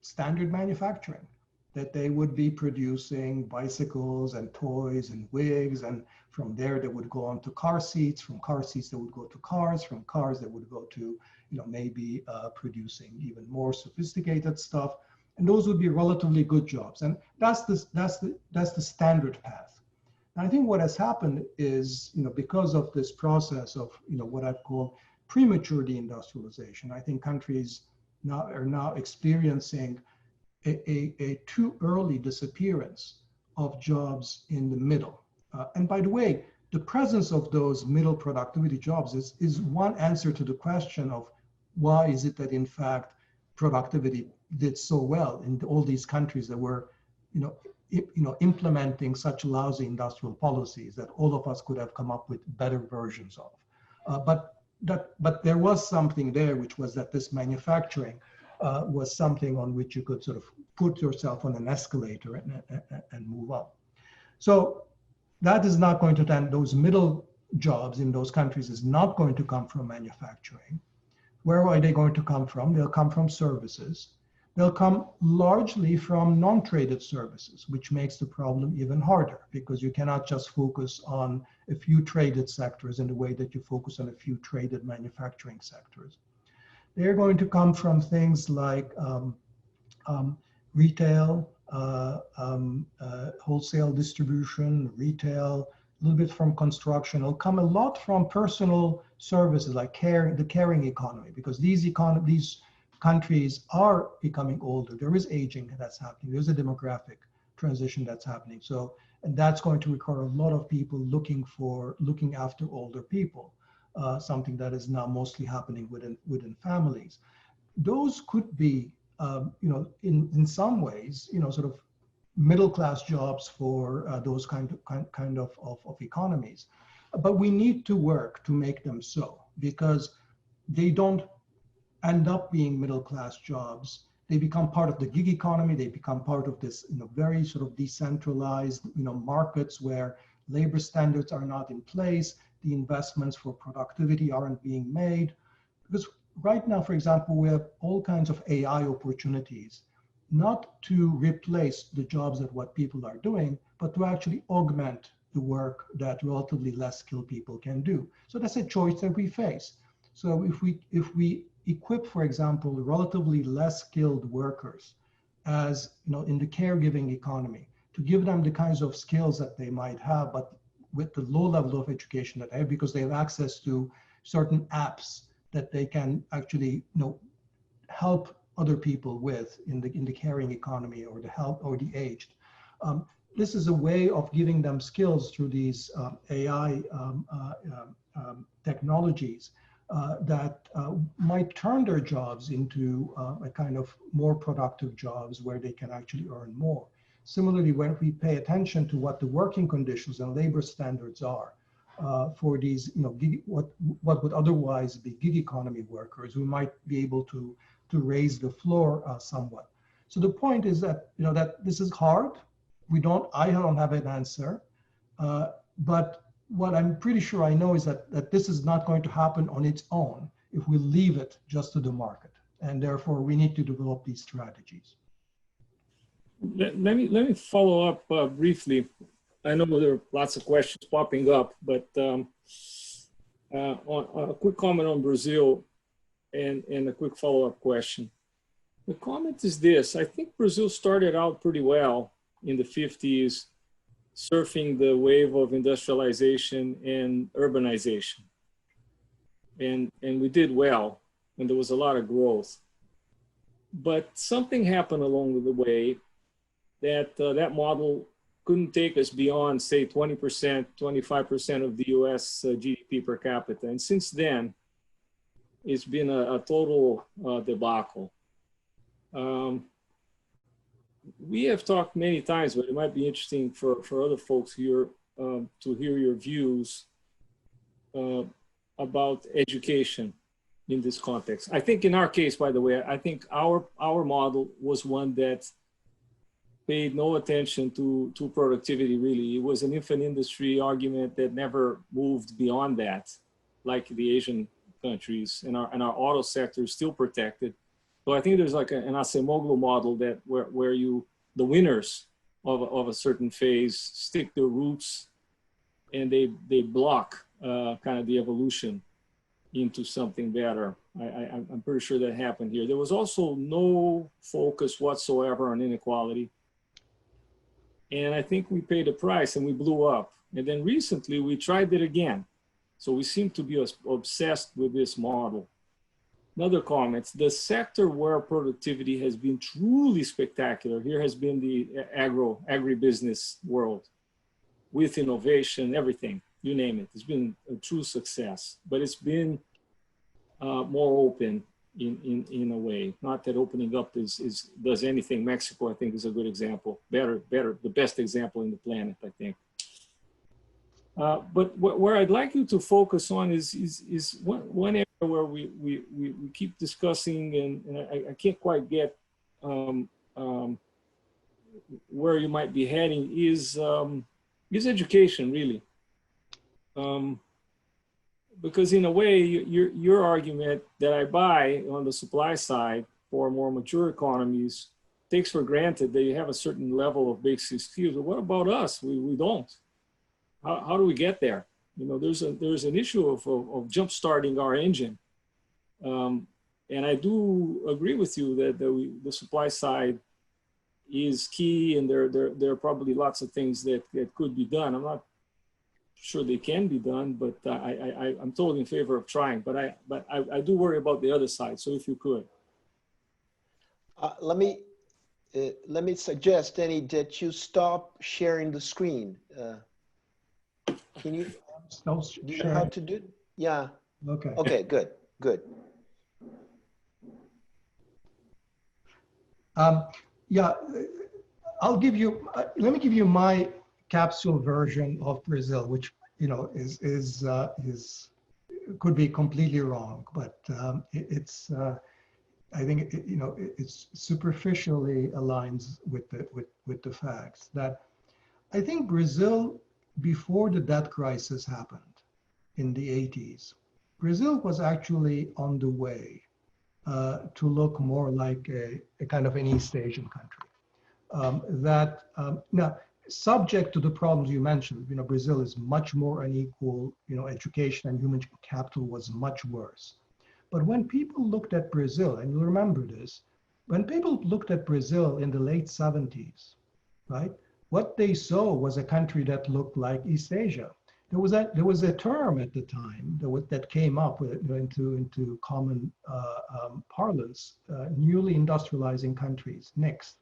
standard manufacturing, that they would be producing bicycles and toys and wigs, and from there they would go on to car seats. From car seats they would go to cars. From cars they would go to, maybe producing even more sophisticated stuff. And those would be relatively good jobs. And that's the standard path. And I think what has happened is, because of this process of, what I've called premature deindustrialization, I think countries are now experiencing a too early disappearance of jobs in the middle. And by the way, the presence of those middle productivity jobs is one answer to the question of why is it that in fact productivity did so well in all these countries that were, implementing such lousy industrial policies that all of us could have come up with better versions of. But there was something there, which was that this manufacturing was something on which you could sort of put yourself on an escalator and move up. So that is not going to end. Those middle jobs in those countries is not going to come from manufacturing. Where are they going to come from? They'll come from services. They'll come largely from non-traded services, which makes the problem even harder because you cannot just focus on a few traded sectors in the way that you focus on a few traded manufacturing sectors. They're going to come from things like retail, wholesale distribution, retail, a little bit from construction. It'll come a lot from personal services like the caring economy, because these countries are becoming older. There is aging that's happening. There's a demographic transition that's happening. So, and that's going to require a lot of people looking after older people, something that is now mostly happening within families. Those could be, in some ways, sort of middle-class jobs for those kind of economies. But we need to work to make them so, because they don't end up being middle-class jobs. They become part of the gig economy. They become part of this, very sort of decentralized, markets where labor standards are not in place. The investments for productivity aren't being made. Because right now, for example, we have all kinds of AI opportunities, not to replace the jobs that what people are doing, but to actually augment the work that relatively less skilled people can do. So that's a choice that we face. So if we equip, for example, relatively less skilled workers as, in the caregiving economy, to give them the kinds of skills that they might have, but with the low level of education that they have, because they have access to certain apps that they can actually, help other people with in the caring economy, or the health or the aged. This is a way of giving them skills through these AI technologies that might turn their jobs into a kind of more productive jobs where they can actually earn more. Similarly, when we pay attention to what the working conditions and labor standards are for these, what would otherwise be gig economy workers, we might be able to raise the floor somewhat. So the point is that, that this is hard. I don't have an answer, but what I'm pretty sure I know is that this is not going to happen on its own if we leave it just to the market. And therefore we need to develop these strategies. Let me follow up briefly. I know there are lots of questions popping up, but on a quick comment on Brazil and a quick follow-up question. The comment is this: I think Brazil started out pretty well in the 50s, surfing the wave of industrialization and urbanization. And we did well, and there was a lot of growth. But something happened along the way that that model couldn't take us beyond, say, 20%, 25% of the US GDP per capita. And since then, it's been a total debacle. We have talked many times, but it might be interesting for other folks here to hear your views about education in this context. I think in our case, by the way, I think our model was one that paid no attention to productivity, really. It was an infant industry argument that never moved beyond that, like the Asian countries, and our auto sector is still protected. So I think there's like an Acemoglu model that where the winners of a certain phase stick their roots and they block kind of the evolution into something better. I'm pretty sure that happened here. There was also no focus whatsoever on inequality. And I think we paid a price and we blew up. And then recently we tried it again. So we seem to be obsessed with this model. Another comment: the sector where productivity has been truly spectacular here has been the agribusiness world, with innovation, everything, you name it. It's been a true success, but it's been more open in a way. Not that opening up does anything. Mexico, I think, is a good example. Better, the best example in the planet, I think. But where I'd like you to focus on is one area where we keep discussing, and I can't quite get where you might be heading, is education, really. Because in a way, your argument that I buy on the supply side for more mature economies takes for granted that you have a certain level of basic skills. But what about us? We don't. How do we get there? There's an issue of jump-starting our engine. And I do agree with you that the supply side is key, and there are probably lots of things that could be done. I'm not sure they can be done, but I'm totally in favor of trying. But I do worry about the other side. So if you could. Let me suggest, Dani, that you stop sharing the screen. Can you? Do you know how to do it? Yeah. Okay. Okay. Good. Good. Yeah, I'll give you. Let me give you my capsule version of Brazil, which could be completely wrong, but it's. I think it's superficially aligns with the facts that I think Brazil, before the debt crisis happened in the 80s, Brazil was actually on the way to look more like a kind of an East Asian country. Now, subject to the problems you mentioned, Brazil is much more unequal, education and human capital was much worse. But when people looked at Brazil, and you'll remember this, when people looked at Brazil in the late 70s, right, what they saw was a country that looked like East Asia. There was a term at the time that came up into common parlance, newly industrializing countries, NICs.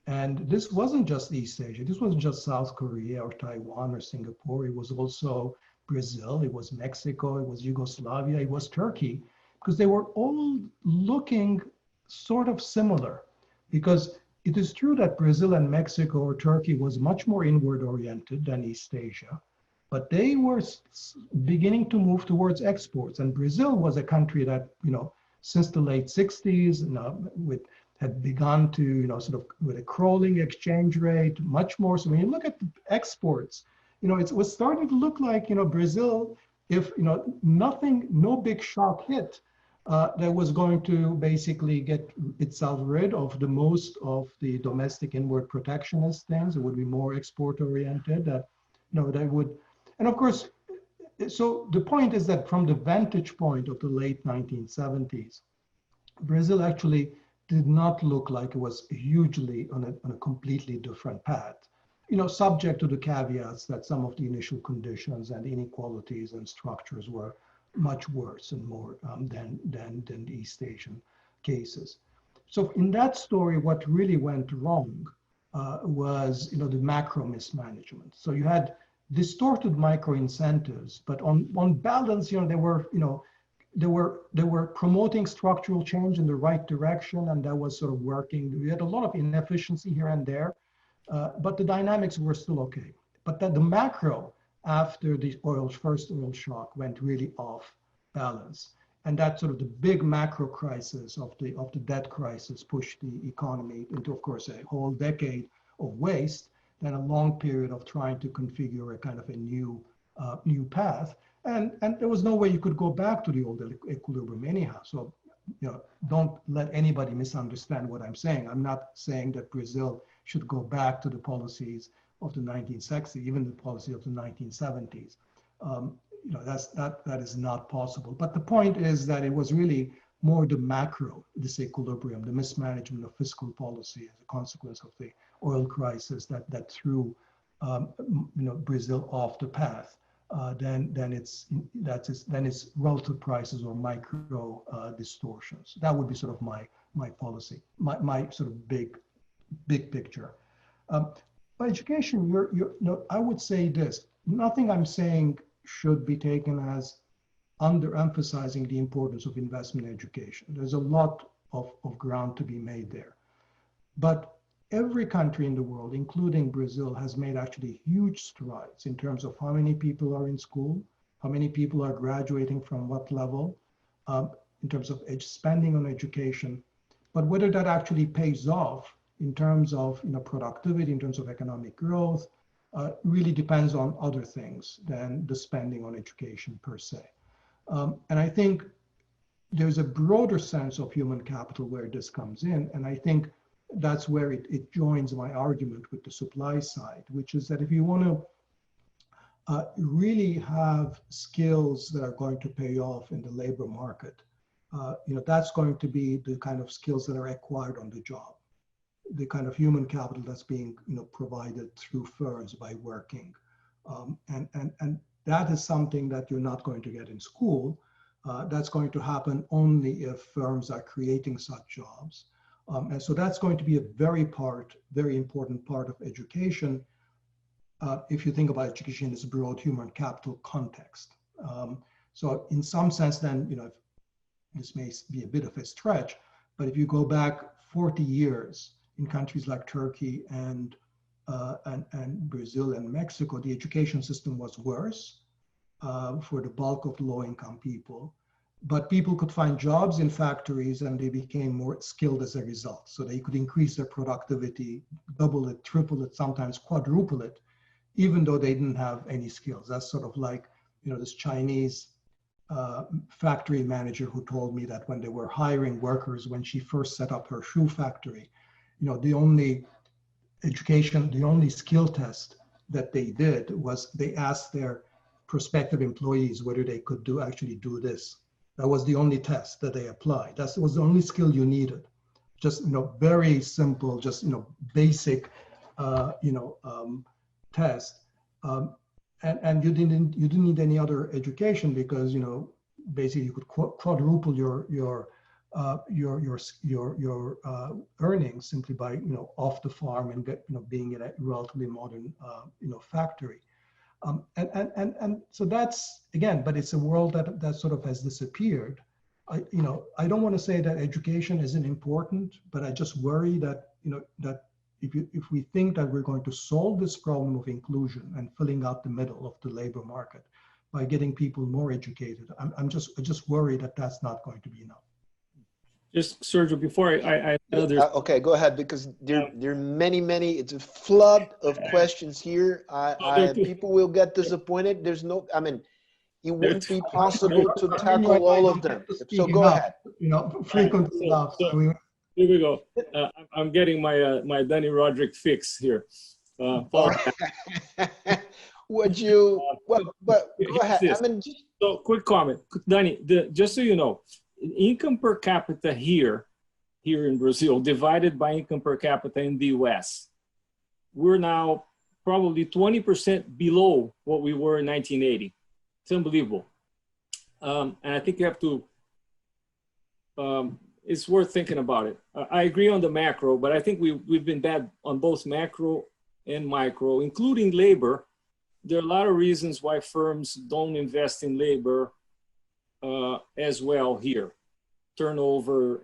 And this wasn't just East Asia. This wasn't just South Korea or Taiwan or Singapore. It was also Brazil, it was Mexico, it was Yugoslavia, it was Turkey, because they were all looking sort of similar. Because it is true that Brazil and Mexico or Turkey was much more inward oriented than East Asia, but they were beginning to move towards exports. And Brazil was a country that, since the late 60s, had begun to, sort of with a crawling exchange rate, much more. So when you look at the exports, it was starting to look like, Brazil, if, no big shock hit, that was going to basically get itself rid of the most of the domestic inward protectionist things. It would be more export oriented, that, they would, and of course, so the point is that from the vantage point of the late 1970s, Brazil actually did not look like it was hugely on a completely different path. Subject to the caveats that some of the initial conditions and inequalities and structures were much worse and more than the East Asian cases. So in that story, what really went wrong was, the macro mismanagement. So you had distorted micro incentives, but on balance, they were promoting structural change in the right direction, and that was sort of working. We had a lot of inefficiency here and there, but the dynamics were still okay. But that the macro, after the first oil shock, went really off balance, and that sort of the big macro crisis of the debt crisis pushed the economy into, of course, a whole decade of waste, then a long period of trying to configure a kind of a new path. And there was no way you could go back to the old equilibrium anyhow. So, don't let anybody misunderstand what I'm saying. I'm not saying that Brazil should go back to the policies of the 1960s, even the policy of the 1970s. That is not possible. But the point is that it was really more the macro disequilibrium, the mismanagement of fiscal policy as a consequence of the oil crisis that threw Brazil off the path. Then it's relative prices or micro distortions. That would be sort of my policy, my sort of big picture. By education, I would say this: nothing I'm saying should be taken as underemphasizing the importance of investment in education. There's a lot of ground to be made there, but every country in the world, including Brazil, has made actually huge strides in terms of how many people are in school, how many people are graduating from what level, in terms of spending on education. But whether that actually pays off in terms of productivity, in terms of economic growth, really depends on other things than the spending on education per se. And I think there's a broader sense of human capital where this comes in, and I think that's where it joins my argument with the supply side, which is that if you want to really have skills that are going to pay off in the labor market, that's going to be the kind of skills that are acquired on the job, the kind of human capital that's being provided through firms by working, and that is something that you're not going to get in school. That's going to happen only if firms are creating such jobs. And so that's going to be a very important part of education. If you think about education in this broad human capital context. So in some sense then, this may be a bit of a stretch, but if you go back 40 years in countries like Turkey and Brazil and Mexico, the education system was worse for the bulk of low-income people, but people could find jobs in factories and they became more skilled as a result. So they could increase their productivity, double it, triple it, sometimes quadruple it, even though they didn't have any skills. That's sort of like, this Chinese factory manager who told me that when they were hiring workers, when she first set up her shoe factory, the only skill test that they did was they asked their prospective employees whether they could actually do this. That was the only test that they applied. That was the only skill you needed. Just, very simple, just, basic, test. And you didn't need any other education because, basically you could quadruple your earnings simply by, off the farm and being in a relatively modern, factory. And so that's, again, but it's a world that sort of has disappeared. I don't want to say that education isn't important, but I just worry that, that if we think that we're going to solve this problem of inclusion and filling out the middle of the labor market by getting people more educated, I just worry that that's not going to be enough. Just Sergio, before I know there's... Okay, go ahead, because there are many, it's a flood of questions here. People will get disappointed. There's no, it won't be possible to tackle all of them. So go ahead. Frequently enough. Here we go. I'm getting my Dani Rodrik fix here. Would you? But go ahead. So, quick comment, Dani. Just so you know, income per capita here in Brazil, divided by income per capita in the U.S., we're now probably 20% below what we were in 1980. It's unbelievable, and I think you have to. It's worth thinking about it. I agree on the macro, but I think we've been bad on both macro and micro, including labor. There are a lot of reasons why firms don't invest in labor as well here. Turnover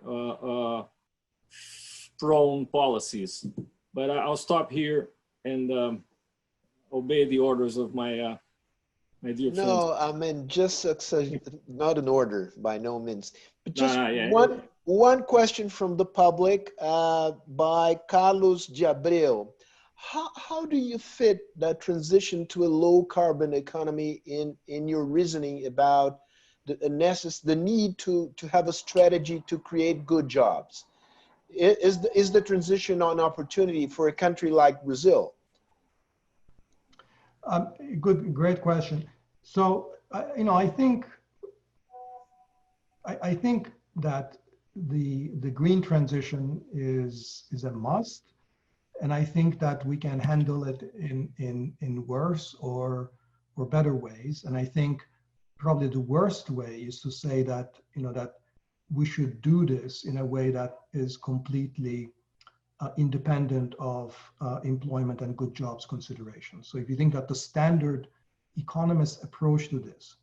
prone policies. But I'll stop here and obey the orders of my my dear friend. No, just not an order by no means. But just one question from the public by Carlos de Abreu. How do you fit that transition to a low carbon economy in your reasoning about the need to have a strategy to create good jobs? Is the transition an opportunity for a country like Brazil? Great question. So, I think that the green transition is a must, and I think that we can handle it in worse or better ways. And I think probably the worst way is to say that that we should do this in a way that is completely independent of employment and good jobs considerations. So if you think that the standard economist approach to this,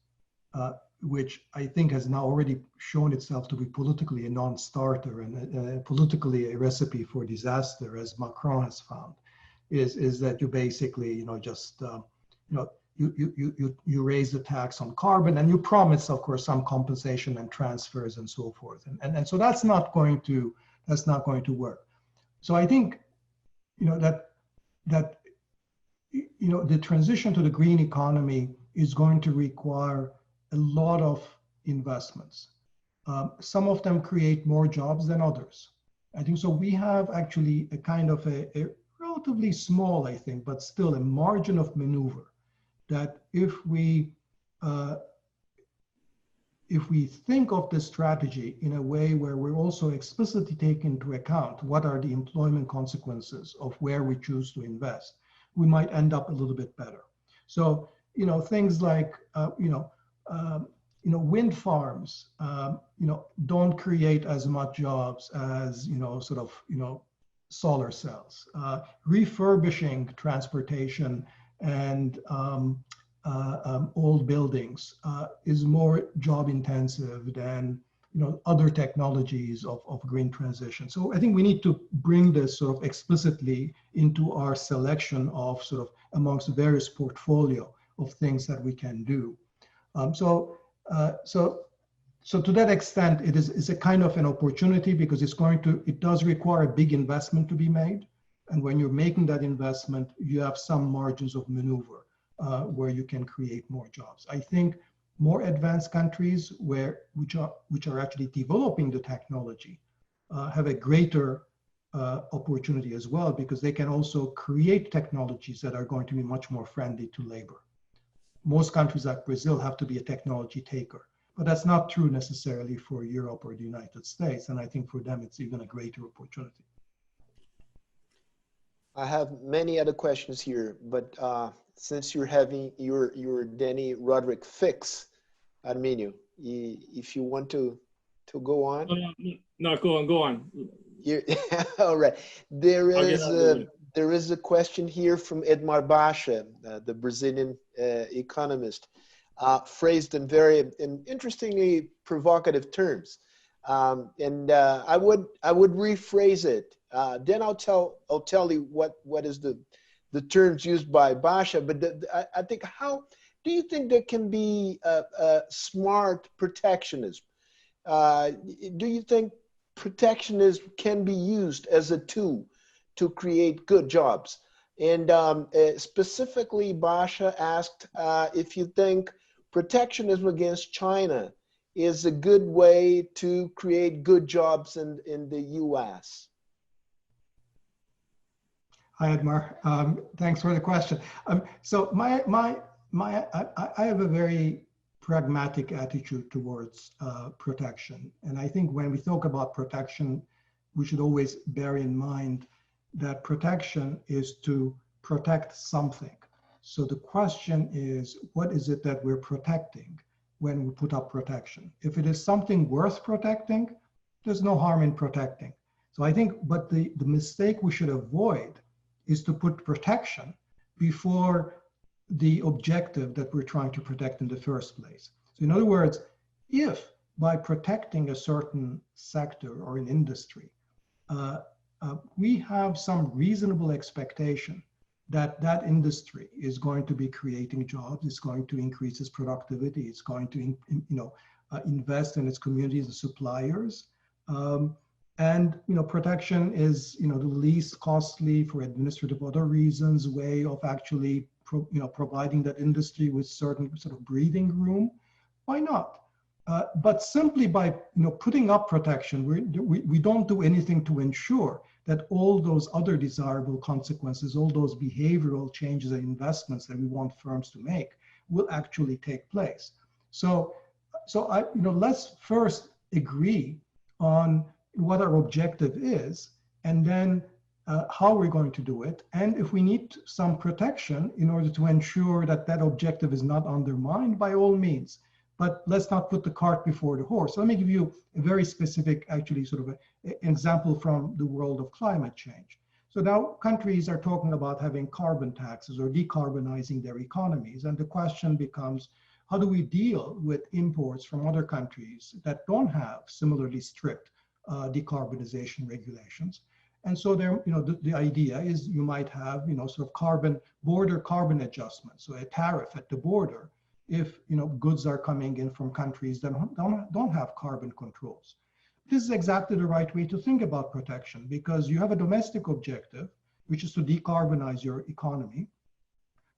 which I think has now already shown itself to be politically a non-starter and politically a recipe for disaster, as Macron has found, is that you basically you raise the tax on carbon and you promise, of course, some compensation and transfers and so forth, and so that's not going to work. So I think that the transition to the green economy is going to require a lot of investments. Some of them create more jobs than others. I think so. We have actually a kind of a relatively small, I think, but still a margin of maneuver that if we think of this strategy in a way where we're also explicitly taking into account what are the employment consequences of where we choose to invest, we might end up a little bit better. So, things like, wind farms, don't create as much jobs as, solar cells. Refurbishing transportation and old buildings is more job intensive than other technologies of green transition. So I think we need to bring this sort of explicitly into our selection of sort of amongst various portfolio of things that we can do. So to that extent, it's a kind of an opportunity because it does require a big investment to be made. And when you're making that investment, you have some margins of maneuver where you can create more jobs. I think more advanced countries which are actually developing the technology have a greater opportunity as well, because they can also create technologies that are going to be much more friendly to labor. Most countries like Brazil have to be a technology taker, but that's not true necessarily for Europe or the United States. And I think for them, it's even a greater opportunity. I have many other questions here, but since you're having your Dani Rodrik fix, Arminio, if you want to go on. No, go on. All right. There is a question here from Edmar Baixa, the Brazilian economist, phrased in very interestingly provocative terms. And I would rephrase it. Then I'll tell you what is the terms used by Baixa. But I think, how do you think there can be a smart protectionism? Do you think protectionism can be used as a tool to create good jobs? And specifically, Baixa asked if you think protectionism against China is a good way to create good jobs in the US. Hi, Edmar. Thanks for the question. So I have a very pragmatic attitude towards protection. And I think when we talk about protection, we should always bear in mind that protection is to protect something. So the question is, what is it that we're protecting when we put up protection? If it is something worth protecting, there's no harm in protecting. So I think, but the mistake we should avoid is to put protection before the objective that we're trying to protect in the first place. So in other words, if by protecting a certain sector or an industry, we have some reasonable expectation that that industry is going to be creating jobs, it's going to increase its productivity, it's going to invest in its communities and suppliers. And protection is the least costly, for administrative other reasons, way of actually providing that industry with certain sort of breathing room. Why not? But simply by putting up protection, we don't do anything to ensure that all those other desirable consequences, all those behavioral changes and investments that we want firms to make will actually take place. So let's first agree on what our objective is, and then how we're going to do it. And if we need some protection in order to ensure that that objective is not undermined, by all means. But let's not put the cart before the horse. So let me give you a very specific, actually sort of an example from the world of climate change. So now countries are talking about having carbon taxes or decarbonizing their economies. And the question becomes, how do we deal with imports from other countries that don't have similarly strict decarbonization regulations? And so there, the idea is you might have, sort of border carbon adjustments, so a tariff at the border if goods are coming in from countries that don't have carbon controls. This is exactly the right way to think about protection, because you have a domestic objective, which is to decarbonize your economy.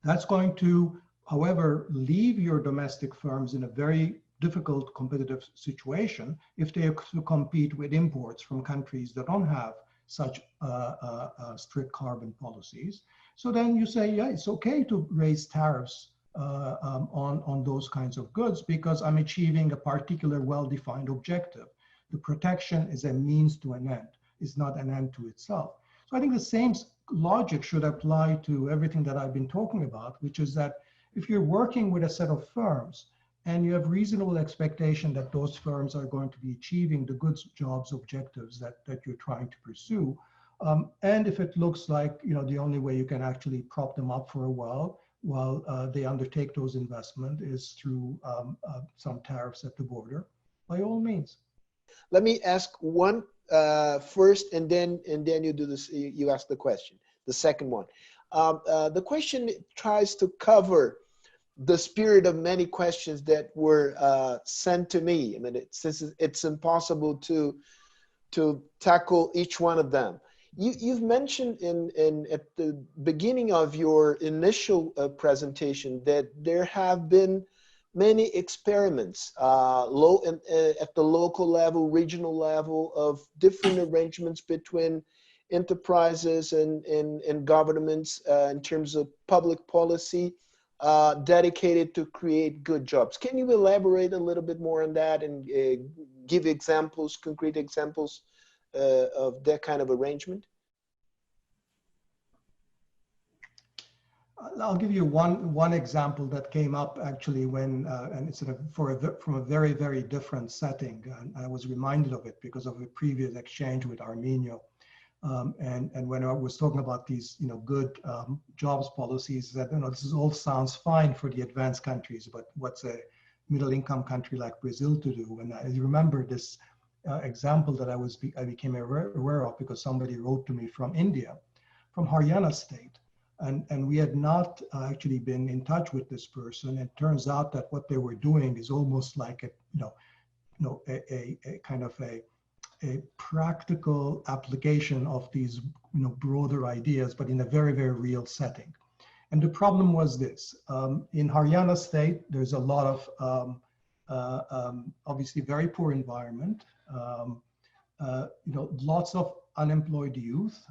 That's going to, however, leave your domestic firms in a very difficult competitive situation if they have to compete with imports from countries that don't have such strict carbon policies. So then you say, yeah, it's okay to raise tariffs on those kinds of goods because I'm achieving a particular well-defined objective. The protection is a means to an end. It's not an end to itself. So I think the same logic should apply to everything that I've been talking about, which is that if you're working with a set of firms and you have reasonable expectation that those firms are going to be achieving the good jobs objectives that you're trying to pursue. And if it looks like, you know, the only way you can actually prop them up for a while they undertake those investments is through some tariffs at the border, by all means. Let me ask one first, and then you do this. You ask the question. The second one. The question tries to cover the spirit of many questions that were sent to me. I mean, since it's impossible to tackle each one of them. You've mentioned at the beginning of your initial presentation that there have been many experiments at the local level, regional level, of different arrangements between enterprises and governments in terms of public policy dedicated to create good jobs. Can you elaborate a little bit more on that and give examples, concrete examples of that kind of arrangement? I'll give you one example that came up actually when, and it's from a very, very different setting. And I was reminded of it because of a previous exchange with Arminio. And when I was talking about these, you know, good jobs policies, that, you know, this all sounds fine for the advanced countries, but what's a middle-income country like Brazil to do? And I remember this example that I became aware of because somebody wrote to me from India, from Haryana state. And we had not actually been in touch with this person. It turns out that what they were doing is almost like a kind of a practical application of these, you know, broader ideas, but in a very, very real setting. And the problem was this: in Haryana state, there's a lot of obviously very poor environment. You know, lots of unemployed youth,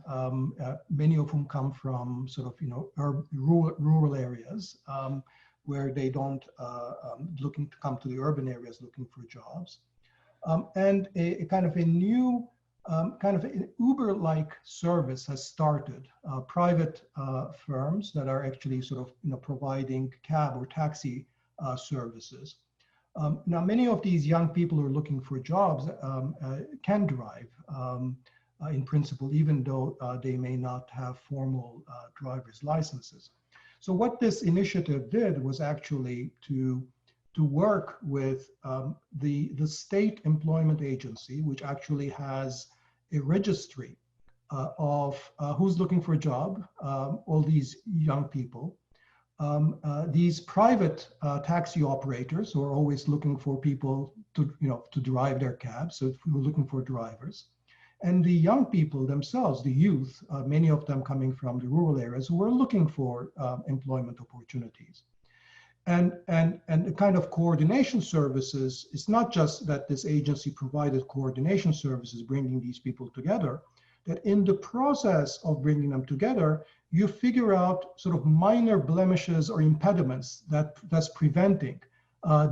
many of whom come from sort of, you know, rural areas where they don't looking to come to the urban areas looking for jobs, and a kind of a new kind of an Uber-like service has started. Private firms that are actually sort of, you know, providing cab or taxi services. Now, many of these young people who are looking for jobs can drive. In principle, even though they may not have formal driver's licenses. So what this initiative did was actually to work with the state employment agency, which actually has a registry of who's looking for a job, all these young people, these private taxi operators who are always looking for people to, you know, to drive their cabs, so we're looking for drivers. And the young people themselves, the youth, many of them coming from the rural areas, who were looking for employment opportunities. And the kind of coordination services, it's not just that this agency provided coordination services bringing these people together, that in the process of bringing them together, you figure out sort of minor blemishes or impediments that's preventing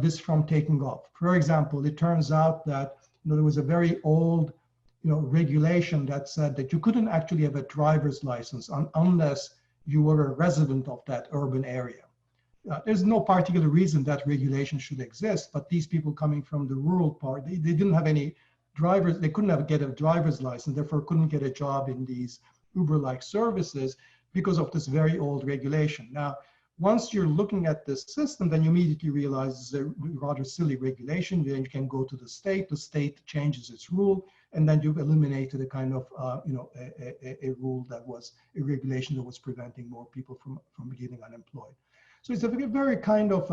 this from taking off. For example, it turns out that, you know, there was a very old, you know, regulation that said that you couldn't actually have a driver's license unless you were a resident of that urban area. There's no particular reason that regulation should exist, but these people coming from the rural part, they didn't have any drivers, they couldn't get a driver's license, therefore couldn't get a job in these Uber-like services because of this very old regulation. Now, once you're looking at this system, then you immediately realize it's a rather silly regulation. Then you can go to the state changes its rule, and then you've eliminated a kind of, you know, a rule that was a regulation that was preventing more people from getting unemployed. So it's a very kind of,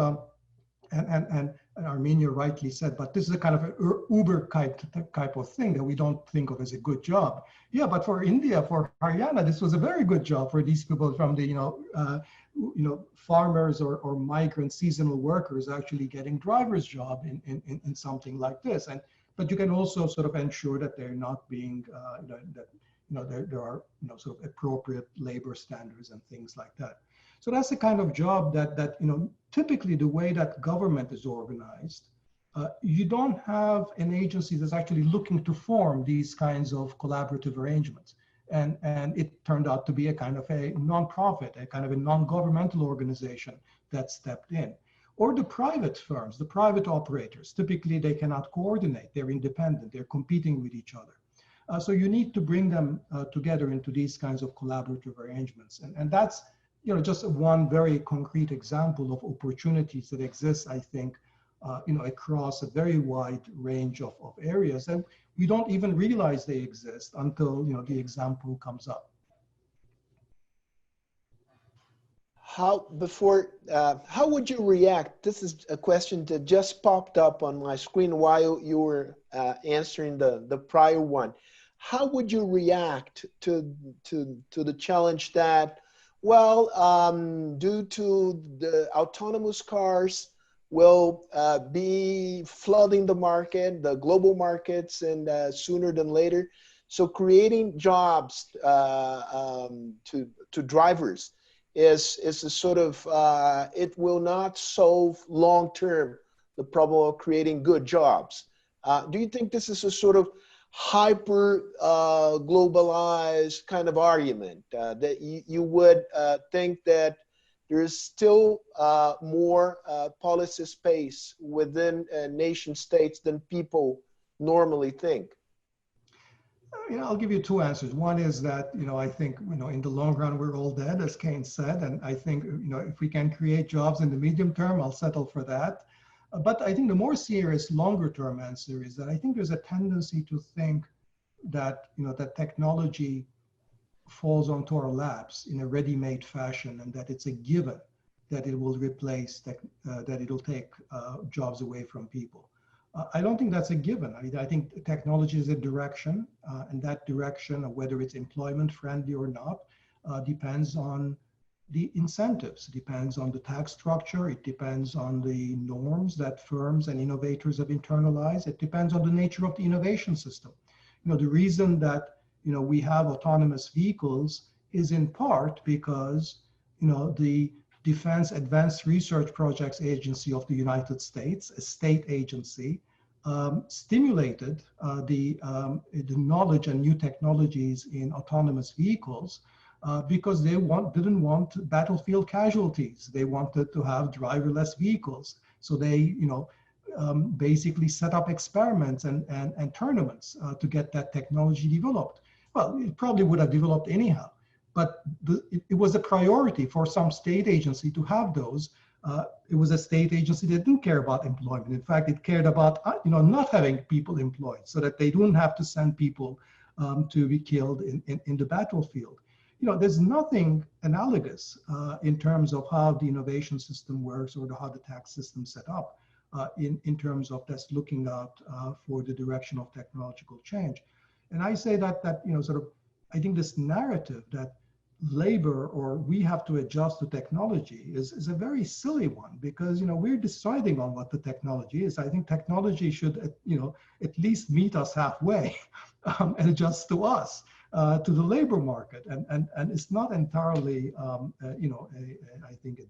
and Arminio rightly said, but this is a kind of an Uber type of thing that we don't think of as a good job. Yeah, but for India, for Haryana, this was a very good job for these people from the, you know, farmers or migrant seasonal workers actually getting driver's job in something like this. But you can also sort of ensure that they're not being, there are, you know, sort of appropriate labor standards and things like that. So that's the kind of job that you know, typically the way that government is organized, you don't have an agency that's actually looking to form these kinds of collaborative arrangements. And it turned out to be a kind of a nonprofit, a kind of a non-governmental organization that stepped in. or the private firms, the private operators. Typically, they cannot coordinate. They're independent. They're competing with each other. So you need to bring them together into these kinds of collaborative arrangements. And that's, you know, just one very concrete example of opportunities that exist, I think, you know, across a very wide range of areas. And we don't even realize they exist until, you know, the example comes up. How would you react? This is a question that just popped up on my screen while you were answering the prior one. How would you react to the challenge that, well, due to the autonomous cars will be flooding the market, the global markets, and sooner than later. So creating jobs to drivers is a sort of, it will not solve long-term the problem of creating good jobs. Do you think this is a sort of hyper globalized kind of argument that you would think that there is still more policy space within nation states than people normally think? You know, I'll give you two answers. One is that, you know, I think, you know, in the long run, we're all dead, as Keynes said. And I think, you know, if we can create jobs in the medium term, I'll settle for that. But I think the more serious, longer term answer is that I think there's a tendency to think that, you know, that technology falls onto our laps in a ready-made fashion, and that it's a given that it will replace, that it'll take jobs away from people. I don't think that's a given. I think technology is a direction, and that direction, whether it's employment friendly or not, depends on the incentives, depends on the tax structure, it depends on the norms that firms and innovators have internalized, it depends on the nature of the innovation system. You know, the reason that, you know, we have autonomous vehicles is in part because, you know, the Defense Advanced Research Projects Agency of the United States, a state agency, stimulated the knowledge and new technologies in autonomous vehicles because they didn't want battlefield casualties. They wanted to have driverless vehicles. So they, you know, basically set up experiments and tournaments to get that technology developed. Well, it probably would have developed anyhow, but it was a priority for some state agency to have those. It was a state agency that didn't care about employment. In fact, it cared about, you know, not having people employed so that they don't have to send people to be killed in the battlefield. You know, there's nothing analogous in terms of how the innovation system works or how the tax system is set up in terms of just looking out for the direction of technological change. And I say that you know, sort of, I think this narrative that labor or we have to adjust to technology is a very silly one, because, you know, we're deciding on what the technology is. I think technology should, you know, at least meet us halfway and adjust to us, to the labor market. And it's not entirely, you know, I think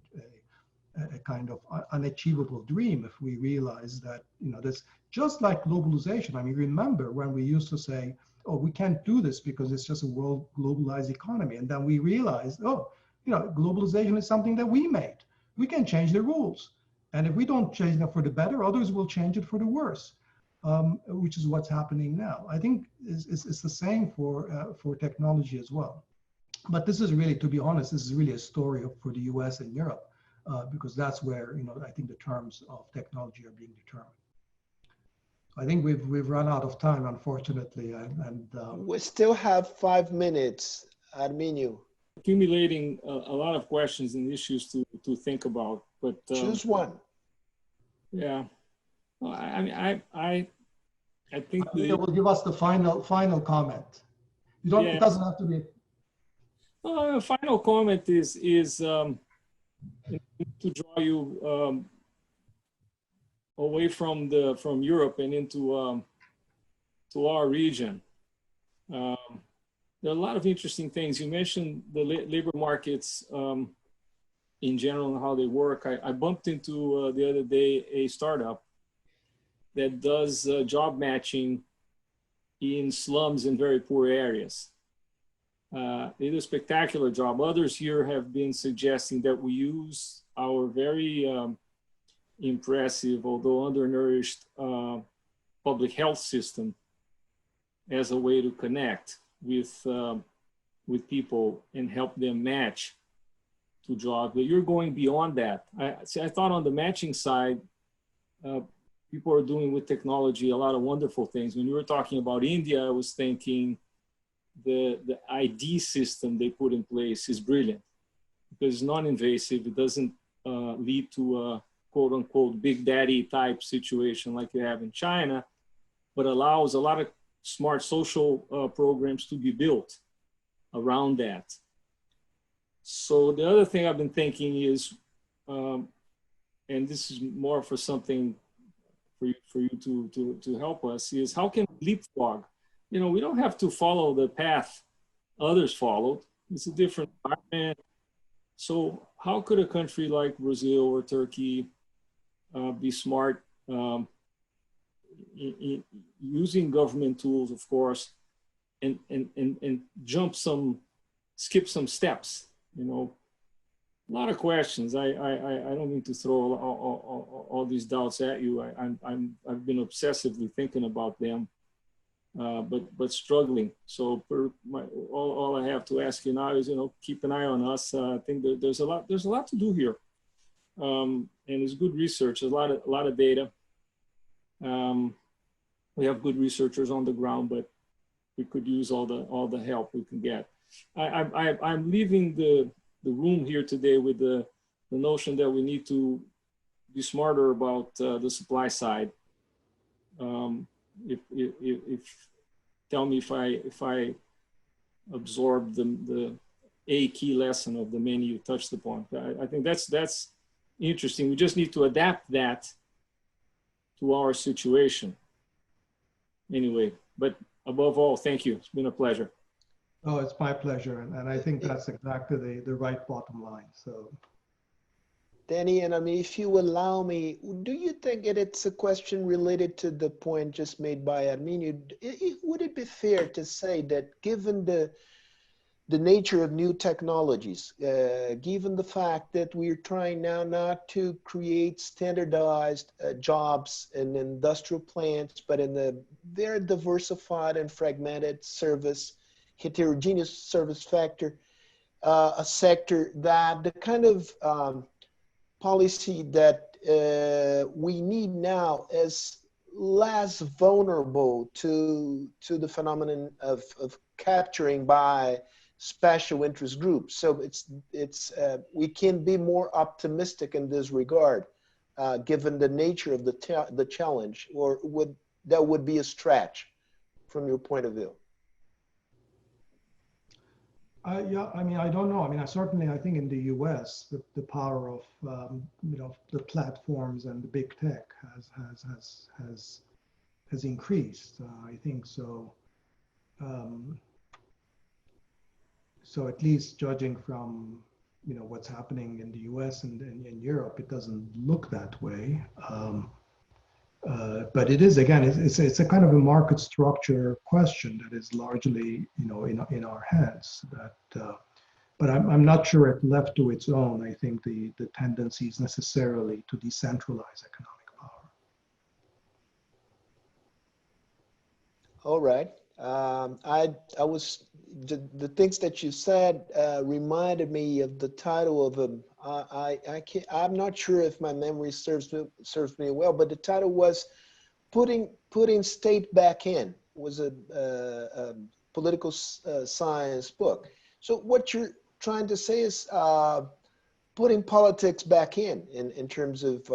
a kind of unachievable dream if we realize that, you know, this, just like globalization. I mean, remember when we used to say, oh, we can't do this because it's just a world globalized economy. And then we realized, oh, you know, globalization is something that we made. We can change the rules. And if we don't change them for the better, others will change it for the worse, which is what's happening now. I think it's the same for technology as well. But this is really, to be honest, this is really a story for the US and Europe, because that's where, you know, I think the terms of technology are being determined. I think we've run out of time, unfortunately, and we still have 5 minutes, Arminio. Accumulating a lot of questions and issues to think about, but choose one. Yeah, well, I mean, I think it will give us the final comment. You don't. Yeah. It doesn't have to be. Final comment is to draw you away from Europe and into to our region. There are a lot of interesting things. You mentioned the labor markets in general and how they work. I bumped into the other day a startup that does job matching in slums in very poor areas. They do a spectacular job. Others here have been suggesting that we use our very impressive, although undernourished, public health system as a way to connect with people and help them match to jobs. But you're going beyond that. I thought on the matching side, people are doing with technology a lot of wonderful things. When you were talking about India, I was thinking the ID system they put in place is brilliant because it's non-invasive. It doesn't lead to a quote unquote big daddy type situation like you have in China, but allows a lot of smart social programs to be built around that. So the other thing I've been thinking is, and this is more for something for you to help us, is how can we leapfrog? You know, we don't have to follow the path others followed. It's a different environment. So how could a country like Brazil or Turkey be smart in using government tools, of course, and skip some steps? You know, a lot of questions. I don't mean to throw all these doubts at you. I've been obsessively thinking about them, but struggling. So all I have to ask you now is, you know, keep an eye on us. I think that there's a lot to do here, and it's good research. There's a lot of data. We have good researchers on the ground, but we could use all the help we can get. I'm leaving the room here today with the notion that we need to be smarter about the supply side. Tell me if I absorb the a key lesson of the many you touched upon. I think that's interesting. We just need to adapt that to our situation. Anyway, but above all, thank you. It's been a pleasure. Oh, it's my pleasure. And I think that's exactly the right bottom line. So, Dani, and I mean, if you allow me, do you think it's a question related to the point just made by Arminio? Would it be fair to say that given the nature of new technologies, given the fact that we're trying now not to create standardized jobs in industrial plants, but in the very diversified and fragmented heterogeneous service sector, a sector that the kind of policy that we need now is less vulnerable to the phenomenon of capturing by special interest groups. So we can be more optimistic in this regard, given the nature of the challenge, or that would be a stretch from your point of view? Yeah, I mean, I don't know. I mean, I think in the U.S. the power of you know, the platforms and the big tech has increased. I think so. So at least judging from, you know, what's happening in the U.S. and in Europe, it doesn't look that way. But it is, again, it's a kind of a market structure question that is largely, you know, in our hands. But I'm not sure if left to its own, I think the tendency is necessarily to decentralize economic power. All right. The things that you said reminded me of the title of I'm not sure if my memory serves me well, but the title was putting state back in. It was a political science book. So what you're trying to say is putting politics back in terms of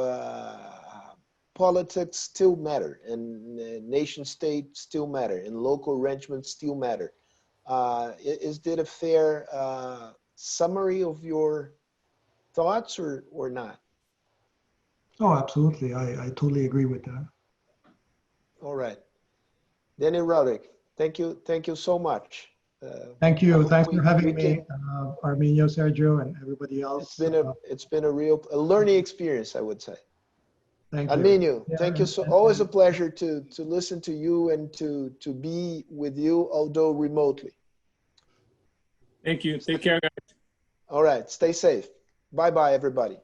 politics still matter, and nation state still matter, and local arrangements still matter. Is that a fair summary of your thoughts, or not? Oh, absolutely. I totally agree with that. All right. Dani Rodrik, thank you so much. Thank you. Thanks for having me, Arminio, Sergio, and everybody else. It's been a real learning experience, I would say. Thank you. Arminio, thank you. Always a pleasure to listen to you and to be with you, although remotely. Thank you. Take care, guys. All right. Stay safe. Bye-bye, everybody.